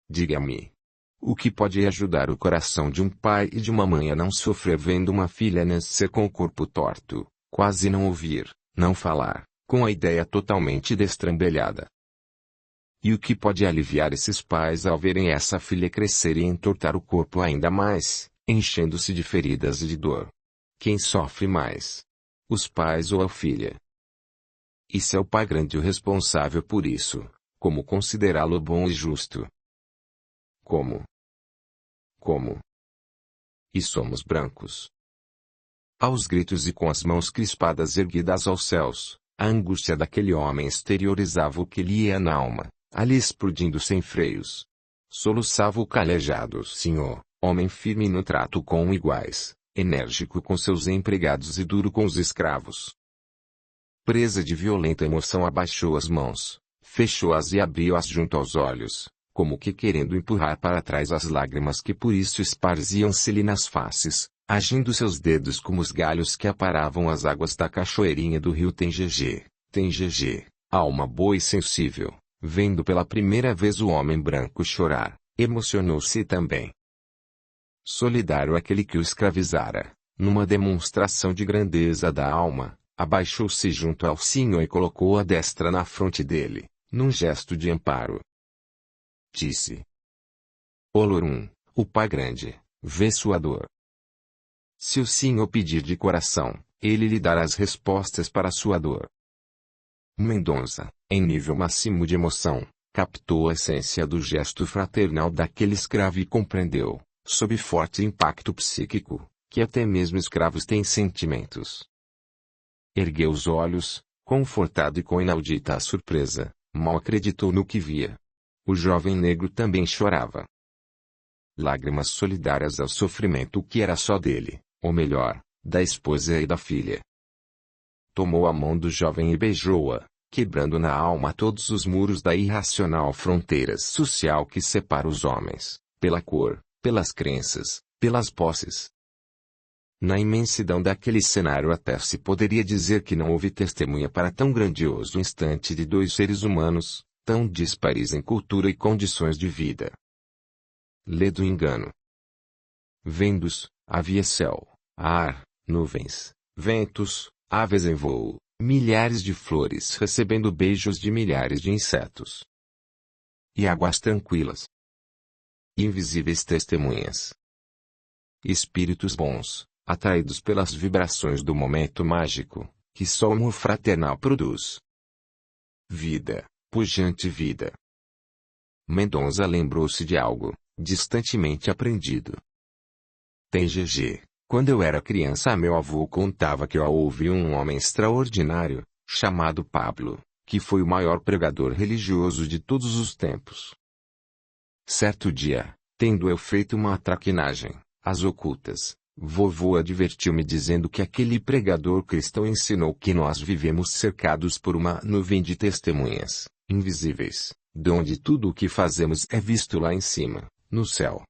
Diga-me. O que pode ajudar o coração de um pai e de uma mãe a não sofrer vendo uma filha nascer com o corpo torto, quase não ouvir, não falar, com a ideia totalmente destrambelhada? E o que pode aliviar esses pais ao verem essa filha crescer e entortar o corpo ainda mais, enchendo-se de feridas e de dor? Quem sofre mais? Os pais ou a filha? E se é o pai grande o responsável por isso, como considerá-lo bom e justo? Como? E somos brancos. Aos gritos e com as mãos crispadas erguidas aos céus, a angústia daquele homem exteriorizava o que lhe ia na alma, ali explodindo sem freios. Soluçava o calejado senhor, homem firme no trato com iguais, enérgico com seus empregados e duro com os escravos. Presa de violenta emoção abaixou as mãos, fechou-as e abriu-as junto aos olhos, como que querendo empurrar para trás as lágrimas que por isso esparziam-se-lhe nas faces, agindo seus dedos como os galhos que aparavam as águas da cachoeirinha do rio Tengegê. Tengegê, alma boa e sensível, vendo pela primeira vez o homem branco chorar, emocionou-se também. Solidário àquele que o escravizara, numa demonstração de grandeza da alma, abaixou-se junto ao Senhor e colocou a destra na fronte dele, num gesto de amparo. Disse: Olorum, o Pai grande, vê sua dor. Se o Senhor pedir de coração, ele lhe dará as respostas para sua dor. Mendonça, em nível máximo de emoção, captou a essência do gesto fraternal daquele escravo e compreendeu, sob forte impacto psíquico, que até mesmo escravos têm sentimentos. Ergueu os olhos, confortado e com inaudita surpresa, mal acreditou no que via. O jovem negro também chorava. Lágrimas solidárias ao sofrimento que era só dele, ou melhor, da esposa e da filha. Tomou a mão do jovem e beijou-a, quebrando na alma todos os muros da irracional fronteira social que separa os homens, pela cor, pelas crenças, pelas posses. Na imensidão daquele cenário até se poderia dizer que não houve testemunha para tão grandioso instante de dois seres humanos, tão dispares em cultura e condições de vida. Lê do engano. Vendos, havia céu, ar, nuvens, ventos, aves em voo, milhares de flores recebendo beijos de milhares de insetos. E águas tranquilas. Invisíveis testemunhas. Espíritos bons, atraídos pelas vibrações do momento mágico, que só o amor fraternal produz. Vida, pujante vida. Mendonça lembrou-se de algo, distantemente aprendido. Tengegê, quando eu era criança meu avô contava que houve um homem extraordinário, chamado Pablo, que foi o maior pregador religioso de todos os tempos. Certo dia, tendo eu feito uma traquinagem, às ocultas, vovô advertiu-me dizendo que aquele pregador cristão ensinou que nós vivemos cercados por uma nuvem de testemunhas, invisíveis, de onde tudo o que fazemos é visto lá em cima, no céu.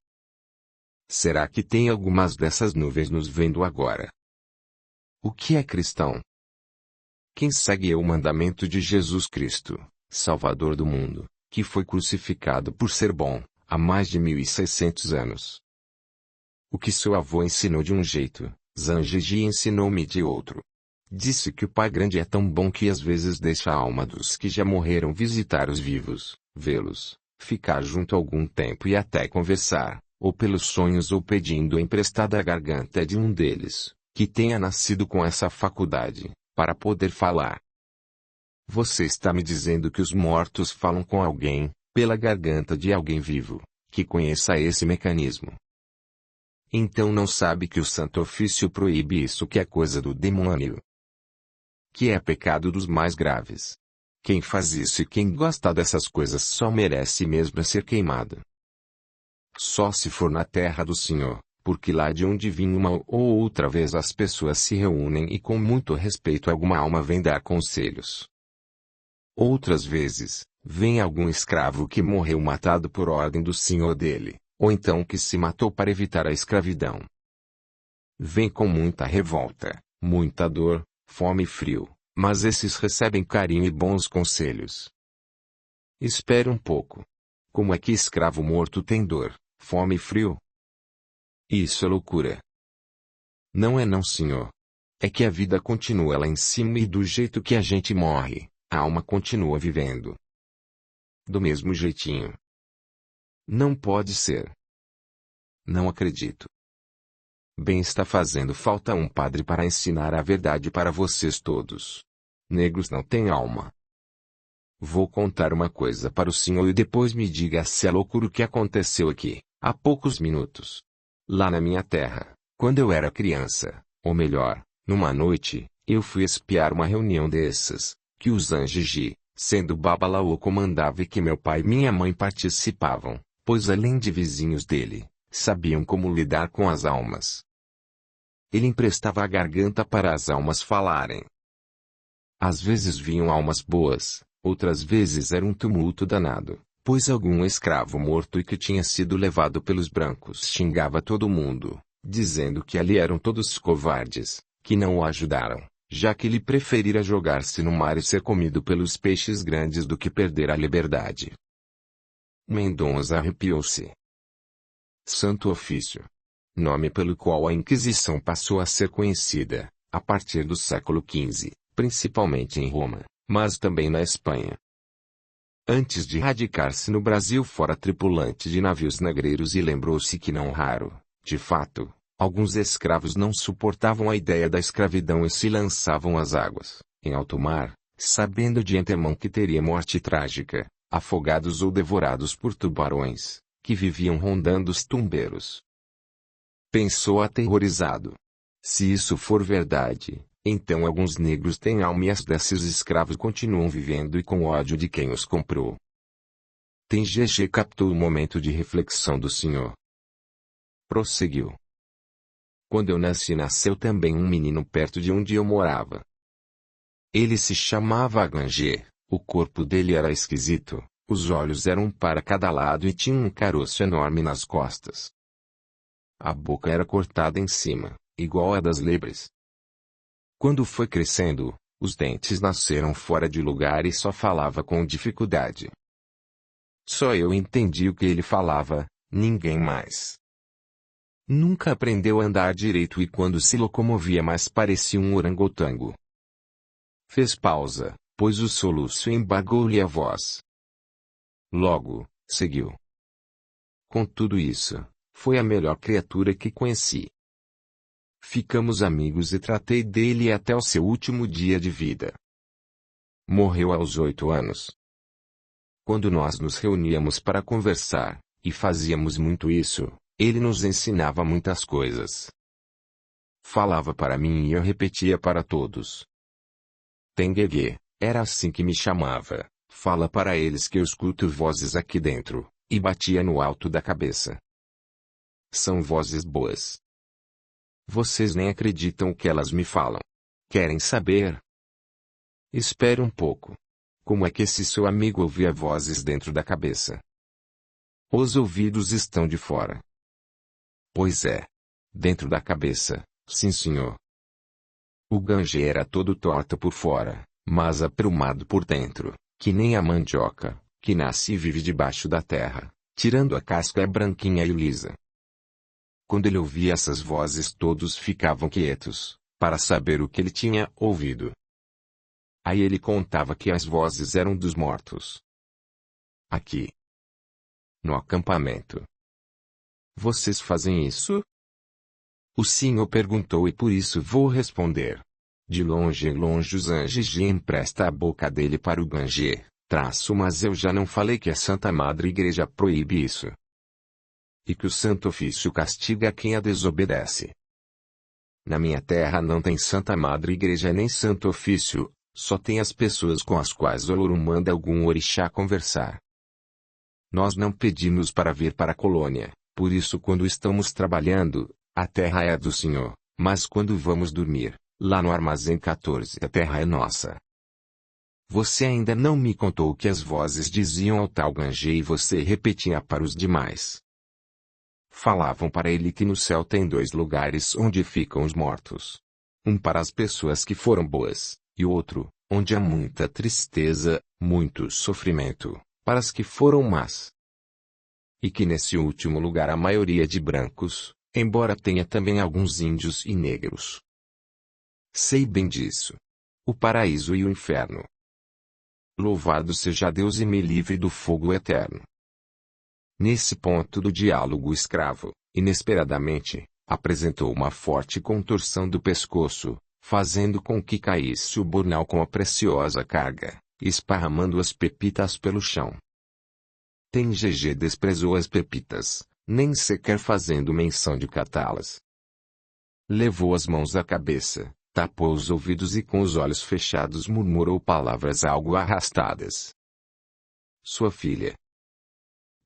Será que tem algumas dessas nuvens nos vendo agora? O que é cristão? Quem segue o mandamento de Jesus Cristo, Salvador do mundo, que foi crucificado por ser bom, há mais de 1600 anos. O que seu avô ensinou de um jeito, Zangiji ensinou-me de outro. Disse que o Pai Grande é tão bom que às vezes deixa a alma dos que já morreram visitar os vivos, vê-los, ficar junto algum tempo e até conversar, ou pelos sonhos ou pedindo emprestada a garganta de um deles, que tenha nascido com essa faculdade, para poder falar. Você está me dizendo que os mortos falam com alguém, pela garganta de alguém vivo, que conheça esse mecanismo. Então não sabe que o Santo Ofício proíbe isso, que é coisa do demônio. Que é pecado dos mais graves. Quem faz isso e quem gosta dessas coisas só merece mesmo ser queimado. Só se for na terra do Senhor, porque lá de onde vim uma ou outra vez as pessoas se reúnem e com muito respeito alguma alma vem dar conselhos. Outras vezes, vem algum escravo que morreu matado por ordem do senhor dele, ou então que se matou para evitar a escravidão. Vem com muita revolta, muita dor, fome e frio, mas esses recebem carinho e bons conselhos. Espere um pouco. Como é que escravo morto tem dor, fome e frio? Isso é loucura. Não é não, senhor. É que a vida continua lá em cima e do jeito que a gente morre, a alma continua vivendo. Do mesmo jeitinho. Não pode ser. Não acredito. Bem, está fazendo falta um padre para ensinar a verdade para vocês todos. Negros não têm alma. Vou contar uma coisa para o senhor e depois me diga se é loucura o que aconteceu aqui, há poucos minutos. Lá na minha terra, quando eu era criança, ou melhor, numa noite, eu fui espiar uma reunião dessas, que o Zangiji, sendo Babalaô, comandava e que meu pai e minha mãe participavam, pois além de vizinhos dele, sabiam como lidar com as almas. Ele emprestava a garganta para as almas falarem. Às vezes vinham almas boas, outras vezes era um tumulto danado, pois algum escravo morto e que tinha sido levado pelos brancos xingava todo mundo, dizendo que ali eram todos covardes, que não o ajudaram, já que ele preferira jogar-se no mar e ser comido pelos peixes grandes do que perder a liberdade. Mendonça arrepiou-se. Santo Ofício. Nome pelo qual a Inquisição passou a ser conhecida, a partir do século XV, principalmente em Roma, mas também na Espanha. Antes de radicar-se no Brasil fora tripulante de navios negreiros e lembrou-se que não raro, de fato, alguns escravos não suportavam a ideia da escravidão e se lançavam às águas, em alto mar, sabendo de antemão que teria morte trágica, afogados ou devorados por tubarões, que viviam rondando os tumbeiros. Pensou aterrorizado. Se isso for verdade, então alguns negros têm alma e as desses escravos continuam vivendo e com ódio de quem os comprou. TGG captou o momento de reflexão do senhor. Prosseguiu. Quando eu nasci nasceu também um menino perto de onde eu morava. Ele se chamava Aganger, o corpo dele era esquisito, os olhos eram para cada lado e tinha um caroço enorme nas costas. A boca era cortada em cima, igual a das lebres. Quando foi crescendo, os dentes nasceram fora de lugar e só falava com dificuldade. Só eu entendi o que ele falava, ninguém mais. Nunca aprendeu a andar direito e quando se locomovia mais parecia um orangotango. Fez pausa, pois o soluço embargou-lhe a voz. Logo, seguiu. Com tudo isso, foi a melhor criatura que conheci. Ficamos amigos e tratei dele até o seu último dia de vida. Morreu aos 8 anos. Quando nós nos reuníamos para conversar, e fazíamos muito isso, ele nos ensinava muitas coisas. Falava para mim e eu repetia para todos. Tenguegue, era assim que me chamava, fala para eles que eu escuto vozes aqui dentro, e batia no alto da cabeça. São vozes boas. Vocês nem acreditam o que elas me falam. Querem saber? Espere um pouco. Como é que esse seu amigo ouvia vozes dentro da cabeça? Os ouvidos estão de fora. Pois é. Dentro da cabeça, sim senhor. O Ganger era todo torto por fora, mas aprumado por dentro, que nem a mandioca, que nasce e vive debaixo da terra, tirando a casca é branquinha e lisa. Quando ele ouvia essas vozes todos ficavam quietos, para saber o que ele tinha ouvido. Aí ele contava que as vozes eram dos mortos. Aqui. No acampamento. Vocês fazem isso? O senhor perguntou e por isso vou responder. De longe em longe os anjos empresta a boca dele para o Ganger, mas eu já não falei que a Santa Madre Igreja proíbe isso. E que o Santo Ofício castiga quem a desobedece. Na minha terra não tem Santa Madre Igreja nem Santo Ofício, só tem as pessoas com as quais o Olorum manda algum orixá conversar. Nós não pedimos para vir para a colônia, por isso quando estamos trabalhando, a terra é do Senhor, mas quando vamos dormir, lá no armazém 14 a terra é nossa. Você ainda não me contou o que as vozes diziam ao tal Ganger e você repetia para os demais. Falavam para ele que no céu tem 2 lugares onde ficam os mortos. Um para as pessoas que foram boas, e outro, onde há muita tristeza, muito sofrimento, para as que foram más. E que nesse último lugar a maioria de brancos, embora tenha também alguns índios e negros. Sei bem disso. O paraíso e o inferno. Louvado seja Deus e me livre do fogo eterno. Nesse ponto do diálogo o escravo, inesperadamente, apresentou uma forte contorção do pescoço, fazendo com que caísse o bornal com a preciosa carga, esparramando as pepitas pelo chão. TGG desprezou as pepitas, nem sequer fazendo menção de catá-las. Levou as mãos à cabeça, tapou os ouvidos e com os olhos fechados murmurou palavras algo arrastadas. Sua filha.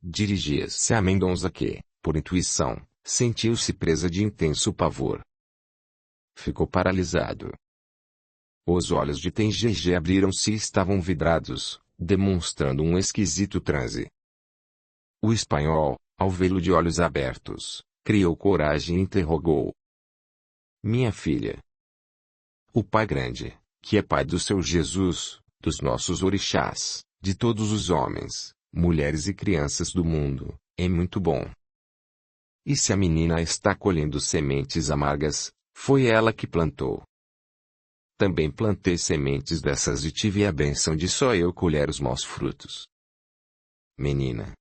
Dirigia-se a Mendonça que, por intuição, sentiu-se presa de intenso pavor. Ficou paralisado. Os olhos de TGG abriram-se e estavam vidrados, demonstrando um esquisito transe. O espanhol, ao vê-lo de olhos abertos, criou coragem e interrogou. Minha filha. O Pai Grande, que é Pai do seu Jesus, dos nossos orixás, de todos os homens, mulheres e crianças do mundo, é muito bom. E se a menina está colhendo sementes amargas, foi ela que plantou. Também plantei sementes dessas e tive a bênção de só eu colher os maus frutos. Menina.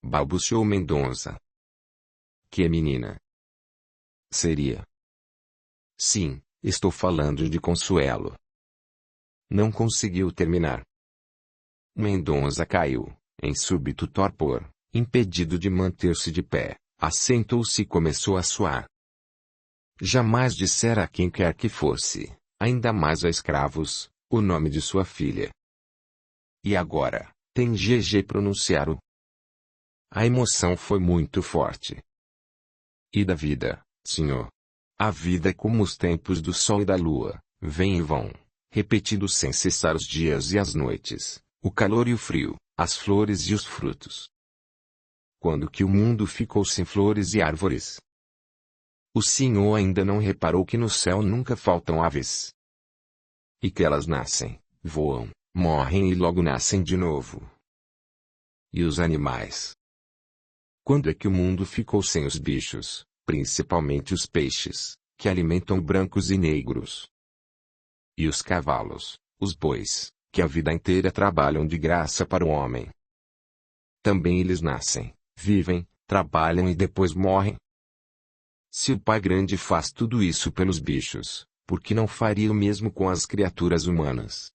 Balbuciou Mendonça. Que menina? Seria. Sim, estou falando de Consuelo. Não conseguiu terminar. Mendonça caiu, em súbito torpor, impedido de manter-se de pé, assentou-se e começou a suar. Jamais dissera a quem quer que fosse, ainda mais a escravos, o nome de sua filha. E agora, tem GG pronunciar-o. A emoção foi muito forte. E da vida, senhor? A vida é como os tempos do sol e da lua, vêm e vão, repetindo sem cessar os dias e as noites, o calor e o frio, as flores e os frutos. Quando que o mundo ficou sem flores e árvores? O senhor ainda não reparou que no céu nunca faltam aves? E que elas nascem, voam, morrem e logo nascem de novo. E os animais? Quando é que o mundo ficou sem os bichos, principalmente os peixes, que alimentam brancos e negros? E os cavalos, os bois, que a vida inteira trabalham de graça para o homem? Também eles nascem, vivem, trabalham e depois morrem? Se o Pai Grande faz tudo isso pelos bichos, por que não faria o mesmo com as criaturas humanas?